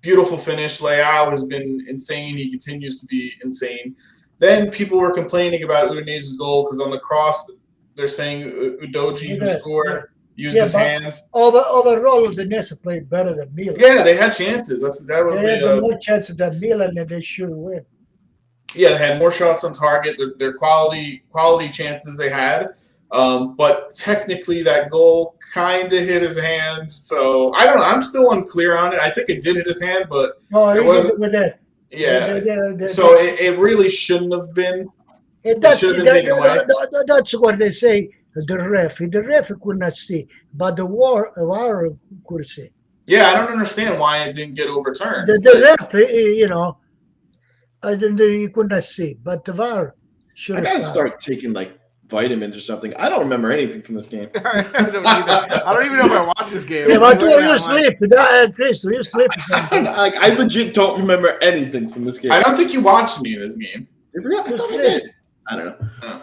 Beautiful finish. Leao has been insane. He continues to be insane. Then people were complaining about Udinese's goal because on the cross, they're saying Udogie, who scored, used his hands. Overall, Udinese played better than Milan. Yeah, they had chances. They had more chances than Milan, and they should win. Yeah, they had more shots on target. Their quality chances they had. But technically, that goal kind of hit his hand. So I don't know. I'm still unclear on it. I think it did hit his hand, but it wasn't with that. Yeah. So it really shouldn't have been. And that's should have been taken away. that's what they say. The ref could not see, but the VAR could see. Yeah, I don't understand why it didn't get overturned. The ref, I didn't. He could not see, but the VAR should I have gotta stopped. start taking like vitamins or something. I don't remember anything from this game. I don't even know if I watched this game. Yeah, but you sleep, Chris. You sleep or something. Like I legit don't remember anything from this game. I don't think you watched me in this game. I thought I did. I don't know.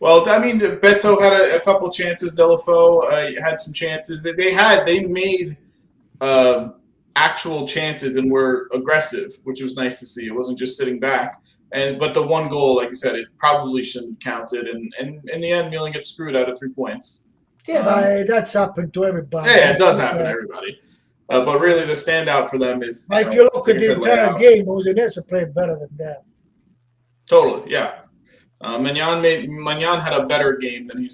Well, I mean, Beto had a couple chances. Delafeu had some chances. They made actual chances and were aggressive, which was nice to see. It wasn't just sitting back. But the one goal, like I said, it probably shouldn't have counted. And in the end, Milan gets screwed out of 3 points. Yeah, but that's happened to everybody. Yeah, it does happen to everybody. But really, the standout for them is. Like you look at the entire game, Udinese played better than them. Totally, yeah. Magnan had a better game than he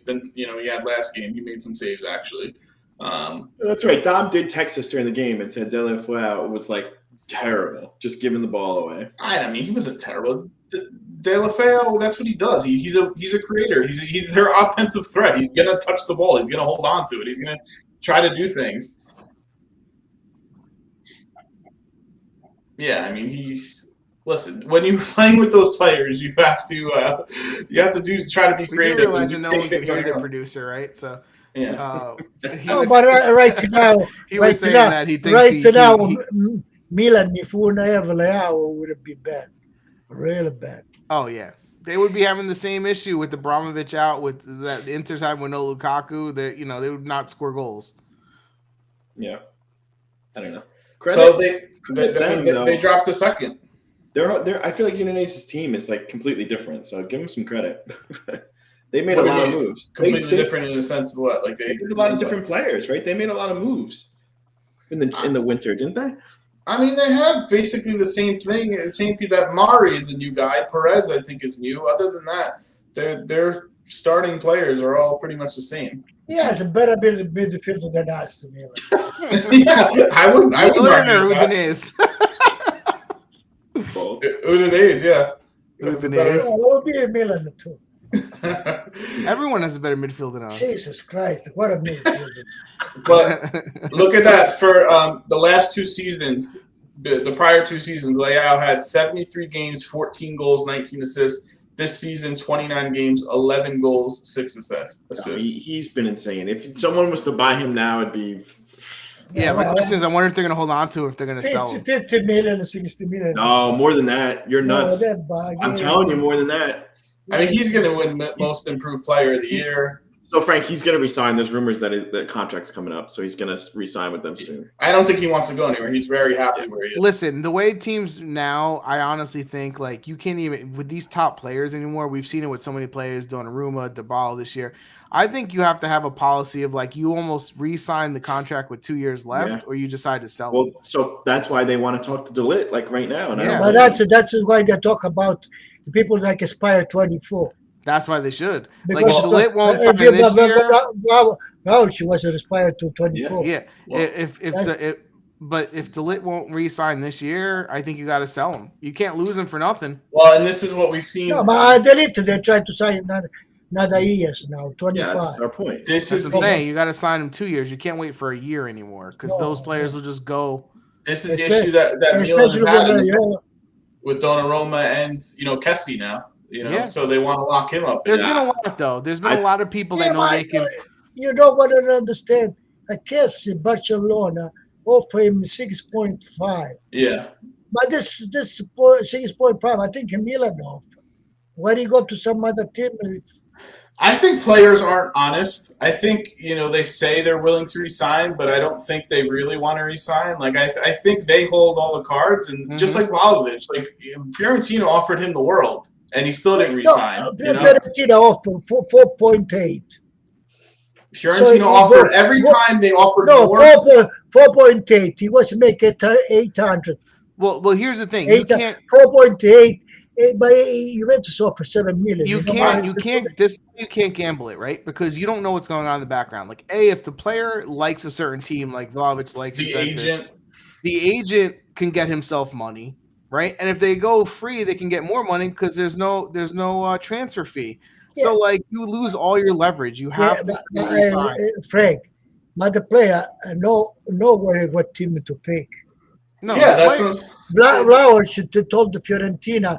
had last game. He made some saves actually. That's right. Dom did text us during the game and said Delafeu was like terrible, just giving the ball away. I mean, he wasn't terrible. Delafeu, that's what he does. He's a creator. He's their offensive threat. He's gonna touch the ball. He's gonna hold on to it. He's gonna try to do things. Yeah, I mean, listen. When you're playing with those players, you have to try to be creative. We do realize that no one's a very good producer, right? So. Yeah. But right now, Milan, if we wouldn't have Leao, would it be bad, really bad? Oh yeah, they would be having the same issue with Abramovich out, with that Inter side with no Lukaku. That they would not score goals. Yeah, I don't know. So they dropped a second. I feel like Udinese's team is like completely different. So give them some credit. They made a lot of moves. Completely different in the sense of what? Like they did a lot of different players, right? They made a lot of moves in the winter, didn't they? I mean, they have basically the same thing. The same that Mari is a new guy. Perez, I think, is new. Other than that, their starting players are all pretty much the same. Yeah, it's a better midfielder than us. Yeah, I would Udinese. Udinese, yeah. Udinese. It would be a Milan too. Everyone has a better midfield than us. Jesus Christ, what a midfielder. But look at that. For the last 2 seasons, the prior 2 seasons, Leao had 73 games, 14 goals, 19 assists. This season, 29 games, 11 goals, 6 assists. He's been insane. If someone was to buy him now, it'd be... Yeah, my question is, I wonder if they're going to hold on to him, if they're going to sell him. 50 million, 60 million. No, more than that. You're nuts. I'm telling you, more than that. I mean, he's going to win Most Improved Player of the Year. So, Frank, he's going to resign. There's rumors that the contract's coming up, so he's going to resign with them soon. I don't think he wants to go anywhere. He's very happy where he is. Listen, the way teams now, I honestly think, like, you can't even, with these top players anymore, we've seen it with so many players, Donnarumma, Dybala this year. I think you have to have a policy of, like, you almost re-sign the contract with 2 years left, or you decide to sell him. So that's why they want to talk to De Ligt, like, right now. And but that's why they talk about people like Aspire 24. That's why they should. Because like, if De Ligt won't sign this year. No, she was aspired to 24. Yeah. Well, if De Ligt won't re-sign this year, I think you got to sell him. You can't lose him for nothing. Well, and this is what we've seen. No, but De Ligt, they tried to sign another years now, 25. Yeah, that's our point. This is what I'm saying. You got to sign him 2 years. You can't wait for a year anymore because those players will just go. This is the issue that Milan has had with Donnarumma and Kessie now. So they want to lock him up. There's been a lot, though. There's been a lot of people that know they can. You don't want to understand. I guess Barcelona offer him 6.5. Yeah. But this 6.5, I think Milan offer. Why do you go to some other team? I think players aren't honest. I think, they say they're willing to resign, but I don't think they really want to resign. Like, I think they hold all the cards. And just like Vlahovic, like, Fiorentina offered him the world, and he still didn't resign. Fiorentina offered 4.8. Fiorentina offered every time they offered more. 4.8. He was making 800. Well, here's the thing. You can't 4.8. But Juventus offer 7 million. You can't gamble it, right? Because you don't know what's going on in the background. Like, if the player likes a certain team, like Vlahovic likes the agent can get himself money. right? And if they go free, they can get more money because there's no transfer fee. Yeah. So like you lose all your leverage. You have to resign. Frank, but the player know what team to pick. No, Yeah, that's what Vlahovic should told the Fiorentina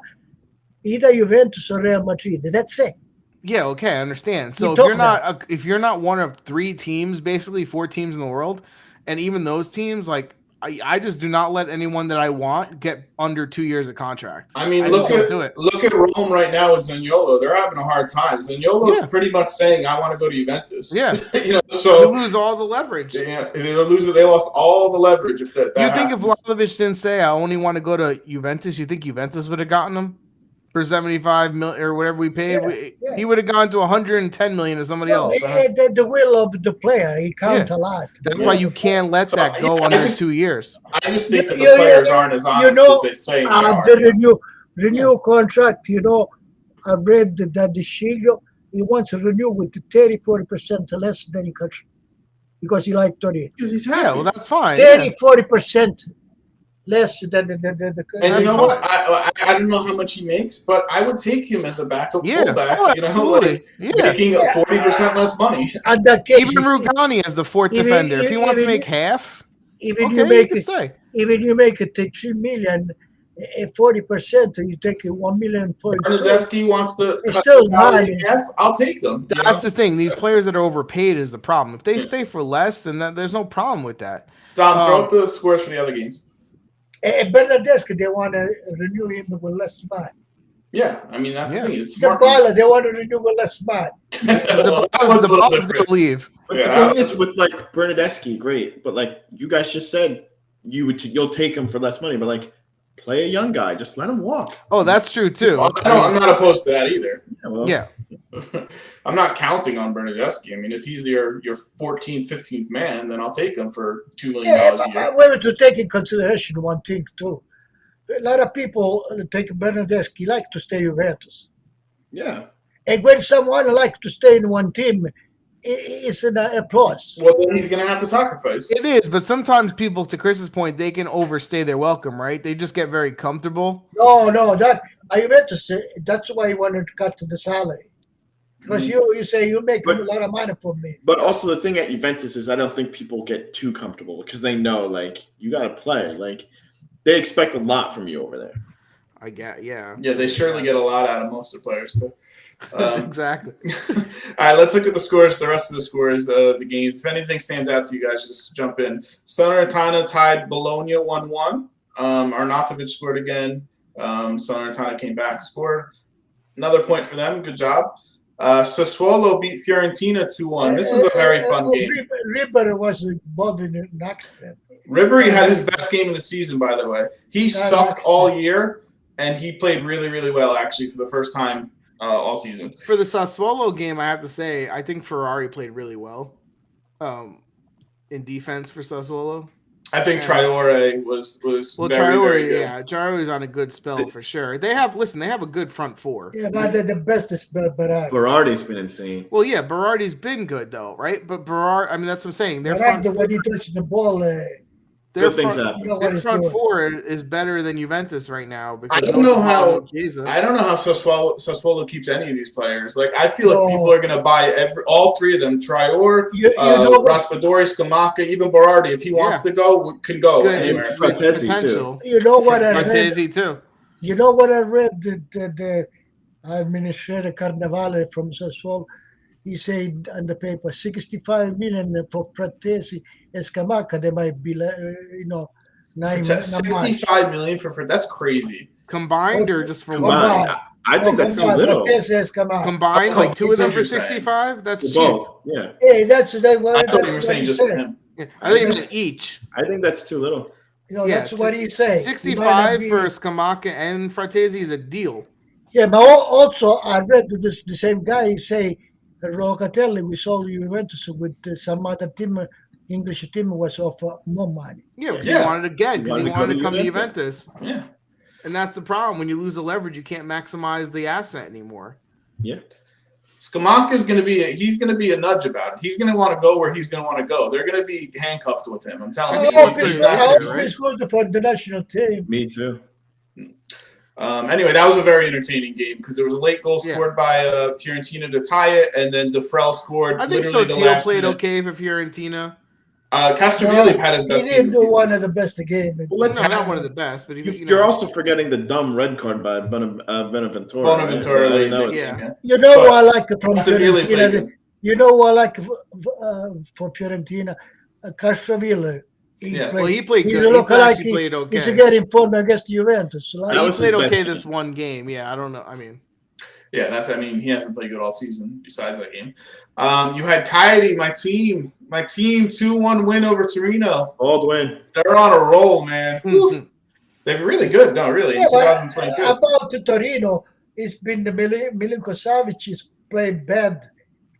either Juventus or Real Madrid. That's it. Yeah, okay, I understand. So You if told you're not one of 3 teams, basically 4 teams in the world, and even those teams, like I just do not let anyone that I want get under 2 years of contract. I mean, I look just don't do it. at Rome right now with Zaniolo. They're having a hard time. Zaniolo's Yeah. pretty much saying, "I want to go to Juventus." Yeah. So You lose all the leverage. yeah, they lost all the leverage if that You think happens. if Vlahovic didn't say I only want to go to Juventus, you think Juventus would have gotten him for 75 million or whatever we paid? Yeah. He would have gone to 110 million to somebody else. The will of the player, he counts a lot. That's why you can't let that go under 2 years. I just think that the players aren't as honest as they say they are. The renew contract, I read that the Shigo, he wants to renew with 30-40% less than he could, because he like 30. Because he's happy. Yeah, well, that's fine. 30-40% less than the. And you know what? I don't know how much he makes, but I would take him as a backup fullback. Absolutely. Making 40% less money. And that case, Even Rugani as the fourth defender, if he wants to make half, even okay, you can stay. Even you make it 3 million, 40%, you take 1 million. Bernadeschi wants to It's cut still his salary money. in half. I'll take him. That's the thing. These players that are overpaid is the problem. If they stay for less, then there's no problem with that. Dom, throw up the scores for the other games. Bernadeschi, they want to renew him with less money. Yeah, I mean that's the thing. It's The smart. Bala, they want to renew with less money. The ball's going to leave. But the thing is, with like Bernadeschi, great, but like you guys just said, you'll take him for less money, but like play a young guy, just let him walk. Oh, that's true too. I'm not opposed to that either. Yeah. I'm not counting on Bernadeschi. I mean, if he's your 14th, 15th man, then I'll take him for $2 million a year. We have to take in consideration one thing too. A lot of people take Bernadeschi like to stay Juventus. Yeah. And when someone like to stay in one team, it's an applause. Well, then he's going to have to sacrifice. It is, but sometimes people, to Chris's point, they can overstay their welcome, right? They just get very comfortable. No, Juventus. That's why you wanted to cut the salary. Because you say you make a lot of money for me. But also the thing at Juventus is I don't think people get too comfortable because they know like you got to play. Like they expect a lot from you over there. I get, yeah. Yeah, they surely get a lot out of most of the players too. Exactly. All right, let's look at the scores. The rest of the scores, the games. If anything stands out to you guys, just jump in. Salernitana tied Bologna 1-1. Arnautovic scored again. Salernitana came back, scored another point for them. Good job. Sassuolo beat Fiorentina 2-1. This was a very fun game. Ribery was involved in an accident. Ribery had his best game of the season, by the way. He sucked all year, and he played really, really well, actually, for the first time all season. For the Sassuolo game, I have to say, I think Ferrari played really well in defense for Sassuolo. I think Traore was very, very good. Yeah, Traore's on a good spell for sure. They have a good front four. Yeah, but the best is Berardi. Berardi's been insane. Well, yeah, Berardi's been good though, right? But Berardi, I mean, that's what I'm saying. Berardi, when he touched the ball, good things happen. Their front four is better than Juventus right now. Because I don't know how Sassuolo keeps any of these players. Like I feel like people are going to buy all three of them: Traore, Raspadori, Scamacca, even Berardi. If he wants to go, can go anywhere. It's potential. You know what I read? Fratesi too. You know what I read? The Administrator Carnevale from Sassuolo. He said on the paper, 65 million for Fratesi and Scamacca. They might be, 65 million for that's crazy. Combined or just for combined? one? I think that's too little. Combined, like two of them for 65. That's cheap. Both. Yeah. Hey, that's what I thought you were saying just for him. Yeah, I think it's each. I think that's too little. That's what he's saying. 65 for Scamacca and Fratesi is a deal. Yeah, but also I read the same guy. He say Locatelli, we saw Juventus with some other team, English team was offer more money. Yeah, because he wanted again because he wanted to come to Juventus. Yeah, and that's the problem. When you lose the leverage, you can't maximize the asset anymore. Yeah. Scamacca is going to be a nudge about it. He's going to want to go where he's going to want to go. They're going to be handcuffed with him. I'm telling you. I hope he's good for the national team. Me too. Anyway, that was a very entertaining game because there was a late goal scored by Fiorentina to tie it, and then DeFrel scored. I think Sotil played okay for Fiorentina. Castrovilli had his best game. He didn't do one of the best game. Well, not one of the best, but you're also forgetting the dumb red card by Benaventura. Bonaventura, right? You know what I like from Fiorentina? You know what I like for Fiorentina? Castrovilli. He played good. He played okay. He's getting form against Juventus. He played okay this one game. Yeah, I don't know. I mean, he hasn't played good all season besides that game. You had Coyote, my team, 2-1 win over Torino. Old win. They're on a roll, man. They're really good. No, really. In 2022. About Torino, it's been the Milinko Savic is playing bad.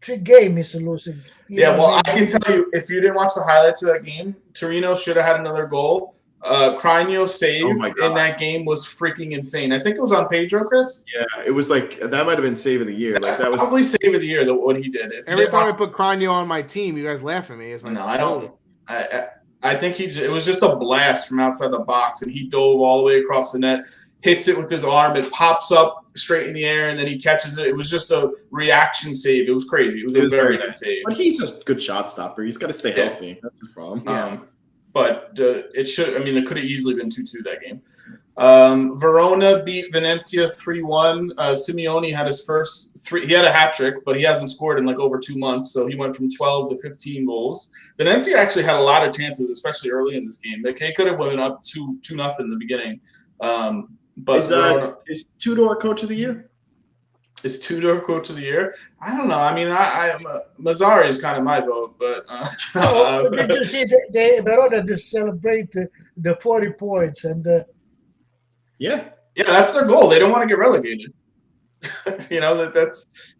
3 games is losing. I can tell you, if you didn't watch the highlights of that game, Torino should have had another goal. Cragno's save in that game was freaking insane. I think it was on Pedro, Chris. Yeah, it was like that might have been save of the year. That was probably save of the year. What he did. Every time I put Cragno on my team, you guys laugh at me. I don't. I think it was just a blast from outside the box, and he dove all the way across the net, hits it with his arm, it pops up straight in the air, and then he catches it. It was just a reaction save. It was crazy. It was a very nice save. But he's a good shot stopper. He's got to stay healthy. That's his problem. But it should. I mean, it could have easily been 2-2 that game. Verona beat Venezia 3-1. Simeone had his first 3. He had a hat trick, but he hasn't scored in like over 2 months. So he went from 12 to 15 goals. Venezia actually had a lot of chances, especially early in this game. They could have went up 2-0 in the beginning. But is Tudor coach of the year? Is Tudor coach of the year? I don't know. I mean, Mazzari is kind of my vote, but did you see Verona just celebrate the 40 points and yeah, that's their goal. They don't want to get relegated. That's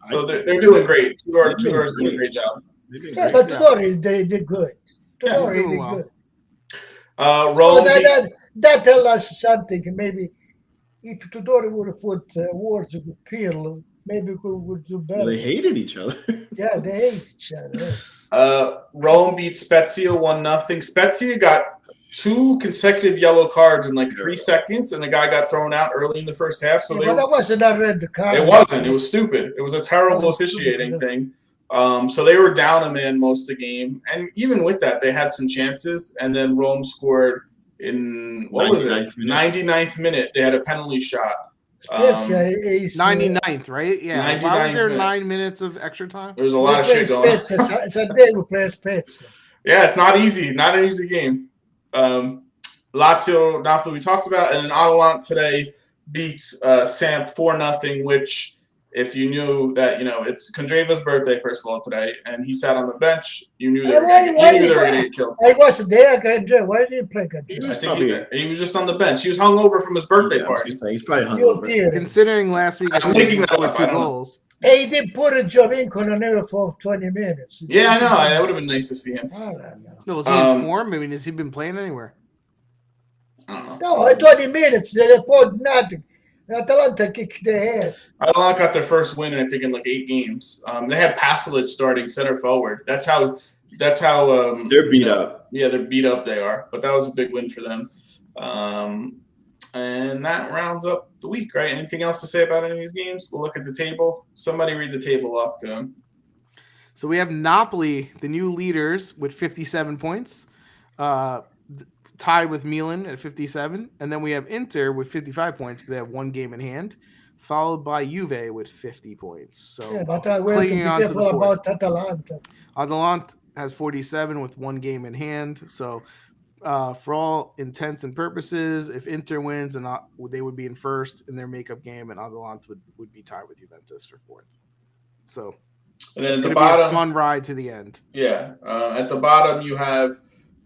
so they're doing great. Tudor is doing a great job. Yeah, but Tudor they did good. Tudor did good. Rome. That tells us something. Maybe if Tudor would have put words of appeal, maybe we would do better. They hated each other. Yeah, they hate each other. Rome beat Spezia 1-0. Spezia got 2 consecutive yellow cards in like 3 seconds, and the guy got thrown out early in the first half. So that wasn't a red card. It wasn't. It was stupid. It was a terrible officiating thing. So they were down a man most of the game, and even with that, they had some chances. And then Rome scored in 99th minute. They had a penalty shot. 99th, right? Yeah. 99th Why was there minute. 9 minutes of extra time? There was a lot of shit going on. It's a day we play Spezia. Yeah, it's not easy. Not an easy game. Lazio, Napoli, we talked about, and then Atalanta today beat Samp 4-0, which, if you knew that, it's Kondreva's birthday, first of all, today, and he sat on the bench, you knew they were going to get killed. I wasn't there, Kondreva. Why did he play Kondreva? I think he was just on the bench. He was hungover from his birthday party. He's probably hungover. Considering last week, I'm making that up. 2 goals. He did put a Giovinco on there for 20 minutes. Yeah, I know. That would have been nice to see him. No, was he in form? I mean, has he been playing anywhere? No, 20 minutes. They put nothing. Atalanta kicked their ass. Atalanta got their first win, I think, in like 8 games. They had Pasalic starting center forward. That's how they're beat up. Yeah, they're beat up. They are, but that was a big win for them. And that rounds up the week, right? Anything else to say about any of these games? We'll look at the table. Somebody read the table off to him. So we have Napoli, the new leaders, with 57 points, tied with Milan at 57. And then we have Inter with 55 points, but they have 1 game in hand, followed by Juve with 50 points. So but we have to be careful about Atalanta. Atalanta has 47 with 1 game in hand. So for all intents and purposes, if Inter wins, and they would be in first in their makeup game, and Atalanta would be tied with Juventus for 4th. So and then it's at the bottom, bottom, be a fun ride to the end. Yeah, at the bottom you have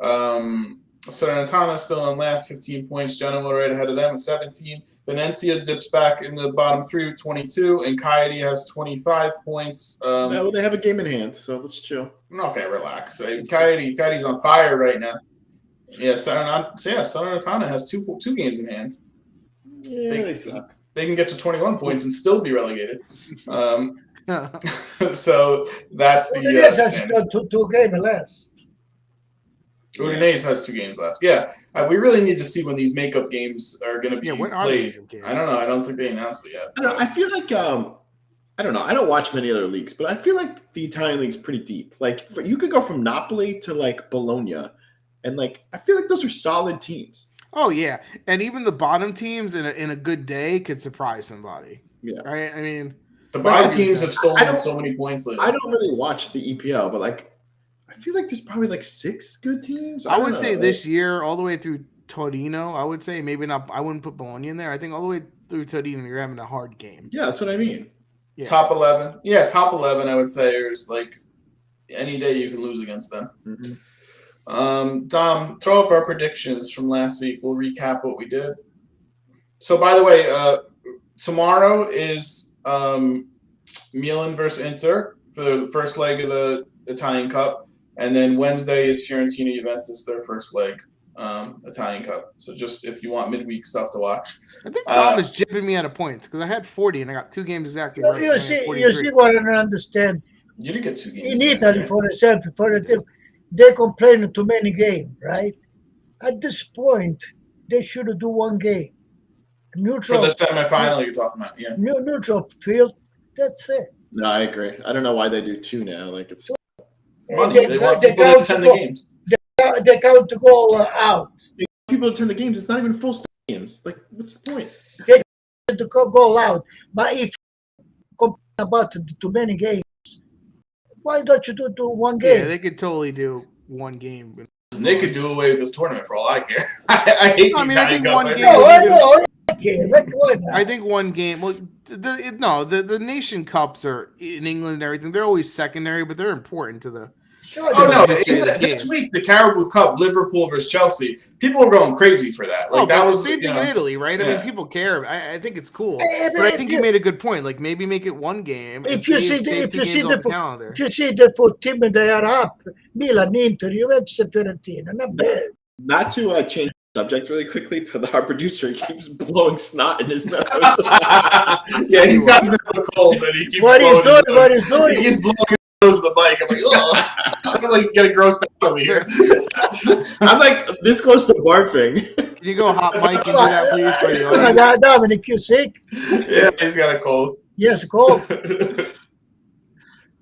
Salernitana still in last, 15 points. Genoa right ahead of them with 17. Venezia dips back in the bottom 3 with 22, and Coyote has 25 points. Well, they have a game in hand, so let's chill. Okay, relax. Coyote's on fire right now. Yeah, Salernitana has two games in hand. Yeah, they suck. They can get to 21 points and still be relegated. So that's the two games less. Udinese has 2 games left. Yeah, we really need to see when these makeup games are going to be when are the played. makeup games? I don't know. I don't think they announced it yet. I don't know. I feel like I don't know. I don't watch many other leagues, but I feel like the Italian league's pretty deep. Like you could go from Napoli to like Bologna, and like I feel like those are solid teams. Oh yeah, and even the bottom teams in a good day could surprise somebody. Yeah, right. I mean, the bottom teams have stolen so many points lately. I don't really watch the EPL, but like I feel like there's probably like 6 good teams. I would say this year, all the way through Torino, I would say maybe not. I wouldn't put Bologna in there. I think all the way through Torino, you're having a hard game. Yeah, that's what I mean. Yeah. Top 11. Yeah, top 11, I would say, is like any day you can lose against them. Mm-hmm. Dom, throw up our predictions from last week. We'll recap what we did. So, by the way, tomorrow is Milan versus Inter for the first leg of the Italian Cup. And then Wednesday is Fiorentina Juventus, their first leg, Italian Cup. So just if you want midweek stuff to watch. I think Dom is jipping me out of points because I had 40 and I got 2 games exactly right. You see what I don't understand. You didn't get 2 games. In Italy, for example, they complain too many games, right? At this point, they should do 1 game. Neutral for the semifinal you're talking about, yeah. Neutral field, that's it. No, I agree. I don't know why they do 2 now. Like it's money. They want people to attend the games. They count to go out. People attend the games. It's not even full stadiums. Like, what's the point? They to go out. But if you complain about too many games, why don't you do 1 game? Yeah, they could totally do 1 game. They could do away with this tournament for all I care. I hate the Italian Cup. I think 1 game. Well, the nation cups are in England and everything. They're always secondary, but they're important to the. This week the Carabao Cup, Liverpool versus Chelsea. People are going crazy for that. Like that was the same thing in Italy, right? Yeah. I mean, people care. I think it's cool, but I think you made a good point. Like maybe make it 1 game. If you see the 4 team they are up, Milan, Inter, Juventus, and Fiorentina, not bad. Not to change the subject really quickly, but our producer keeps blowing snot in his nose. Yeah, he's got a bit of a cold, and he keeps What he's doing? He keeps blowing his nose with the mic. I'm like, oh, I'm like getting grossed out over here. I'm like this close to barfing. Can you go hot mic and do that, please, for the audience? Dominic, you sick? Yeah, he's got a cold. Yes, cold.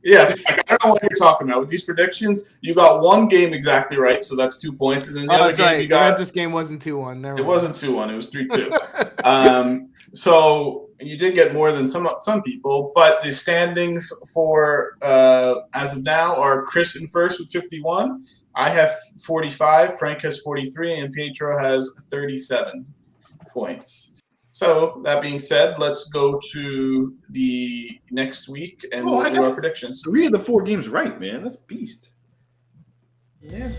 Yeah, I don't know what you're talking about. With these predictions, you got 1 game exactly right, so that's 2 points. And then the other game you got. This game wasn't 2-1. It wasn't 2-1. It was 3-2. So you did get more than some people, but the standings for as of now are Chris in first with 51. I have 45. Frank has 43, and Pietro has 37 points. So that being said, let's go to the next week and we'll do our predictions. 3 of the 4 games right, man. That's beast. Yeah.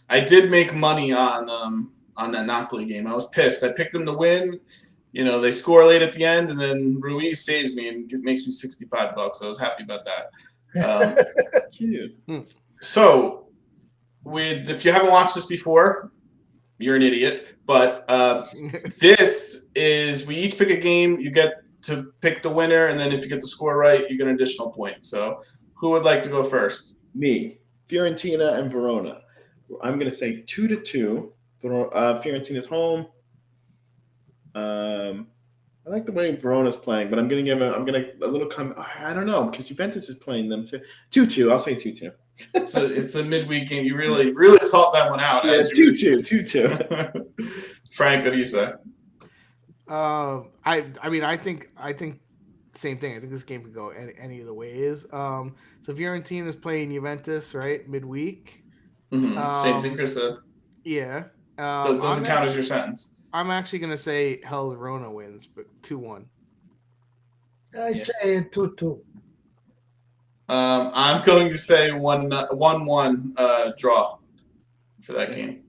I did make money on that Napoli game. I was pissed. I picked them to win. You know, they score late at the end, and then Ruiz saves me and it makes me $65. So I was happy about that. Cute. So, if you haven't watched this before, you're an idiot. But this is, we each pick a game. You get to pick the winner, and then if you get the score right, you get an additional point. So who would like to go first? Me. Fiorentina and Verona. I'm going to say 2-2. Fiorentina's home. I like the way Verona's playing, but I'm going to give a little comment. I don't know, because Juventus is playing them too. 2-2. I'll say 2-2. It's a midweek game. You really thought that one out. Yeah, 2-2. Frank, what do you say? I think same thing. I think this game could go any of the ways. So Fiorentina is playing Juventus, right, midweek. Mm-hmm. Same thing Chris said. Yeah. Doesn't count as your sentence. I'm actually gonna say Verona wins, but 2-1. I say 2-2. I'm going to say 1-1 draw for that game.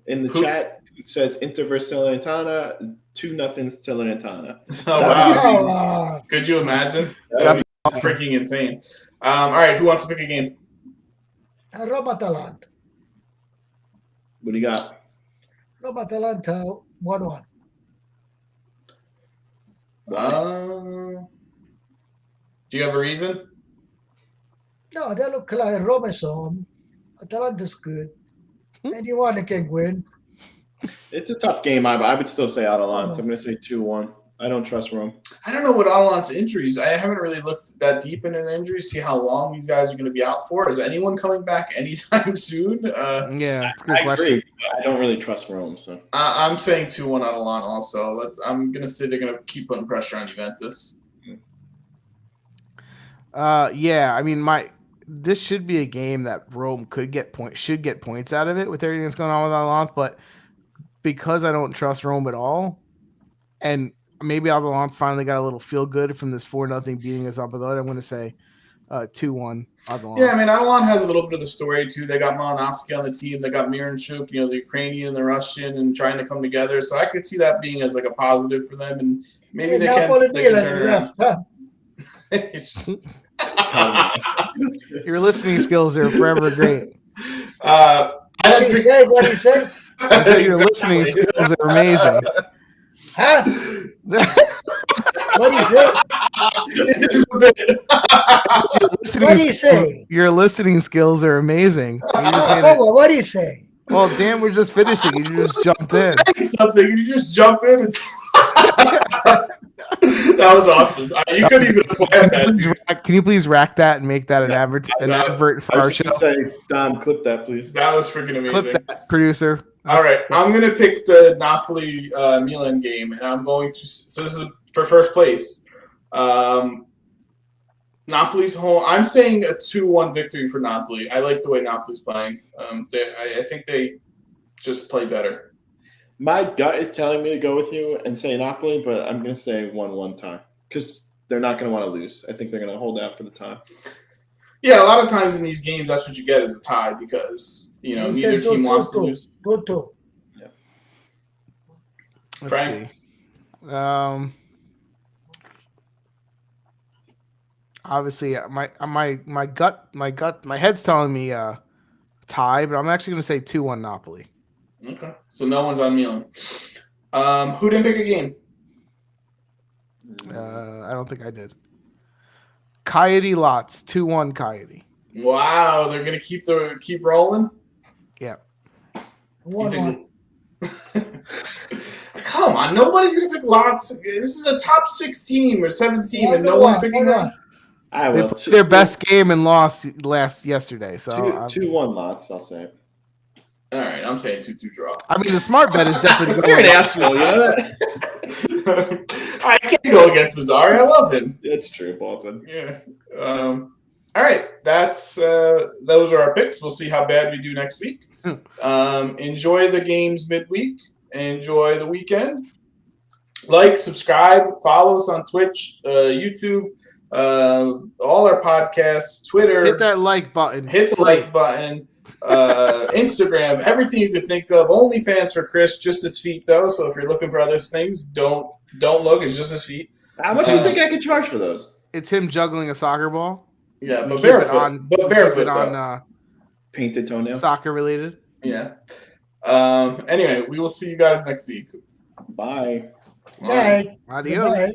In the chat, it says Inter versus Salernitana, 2-0 Salernitana. Oh, wow. Could you imagine? That would be freaking insane. All right, who wants to pick a game? Roma-Atalanta. What do you got? Roma-Atalanta 1-1. Do you have a reason? No, they look like Rome is home. Atalanta's good. Anyone can win. It's a tough game. I would still say Atalanta. Oh. I'm going to say 2-1. I don't trust Rome. I don't know what Atalant's injuries. I haven't really looked that deep into the injuries, see how long these guys are going to be out for. Is anyone coming back anytime soon? Yeah, it's a good I question. agree. I don't really trust Rome. So I'm saying 2-1 Atalanta also. I'm going to say they're going to keep putting pressure on Juventus. Yeah, I mean, this should be a game that Rome should get points out of it with everything that's going on with Atalanta, but because I don't trust Rome at all, and maybe Atalanta finally got a little feel good from this 4-0 beating us up below it, I'm going to say 2-1 Atalanta. Yeah, I mean, Atalanta has a little bit of the story, too. They got Malinovsky on the team. They got Miranchuk, the Ukrainian and the Russian, and trying to come together. So I could see that being as like a positive for them, and maybe they can turn it around. Huh? It's just... Your listening skills are forever great. What do you say? What do you say? I said your listening skills are amazing. Huh? What do you say? This is a bit. What do you say? Your listening skills are amazing. What do you say? Well, Dan, we're just finishing. You just jumped in. Saying something, you just jump in. And that was awesome. You couldn't even plan that. Can you please rack that and make that an advert for our show? Say, Don, clip that, please. That was freaking amazing. Clip that, producer. All right, I'm going to pick the Napoli Milan game, and I'm going to. So this is for first place. Napoli's home. I'm saying a 2-1 victory for Napoli. I like the way Napoli's playing. I think they just play better. My gut is telling me to go with you and say Napoli, but I'm going to say 1-1 tie because they're not going to want to lose. I think they're going to hold out for the tie. Yeah, a lot of times in these games, that's what you get is a tie because neither team wants to lose. 2-2. Yeah. Frank? See. Obviously, my head's telling me tie, but I'm actually going to say 2-1 Napoli. Okay, so no one's on Milan. Who didn't pick a game? I don't think I did. Coyote Lots 2-1 Coyote. Wow, they're gonna keep rolling. Yeah. 1-1. Come on, nobody's gonna pick Lots. This is a top 6 team or 7 team, and no one's picking them. They played their best game and lost yesterday. So 2-1 Lots, I'll say. All right, I'm saying 2-2 draw. I mean, the smart bet is definitely You're an asshole, you know that? I can't go against Mazzari. I love him. It's true, Bolton. Yeah. All right, those are our picks. We'll see how bad we do next week. Enjoy the games midweek. Enjoy the weekend. Like, subscribe, follow us on Twitch, YouTube, all our podcasts, Twitter. Hit that like button. Hit the like button. Instagram, everything you could think of. OnlyFans for Chris, just his feet though. So if you're looking for other things, don't look. It's just his feet. How much do you think I could charge for those? It's him juggling a soccer ball. Yeah, but barefoot. Painted toenail. Soccer related. Yeah. Anyway, we will see you guys next week. Bye. Bye. Adios. Bye.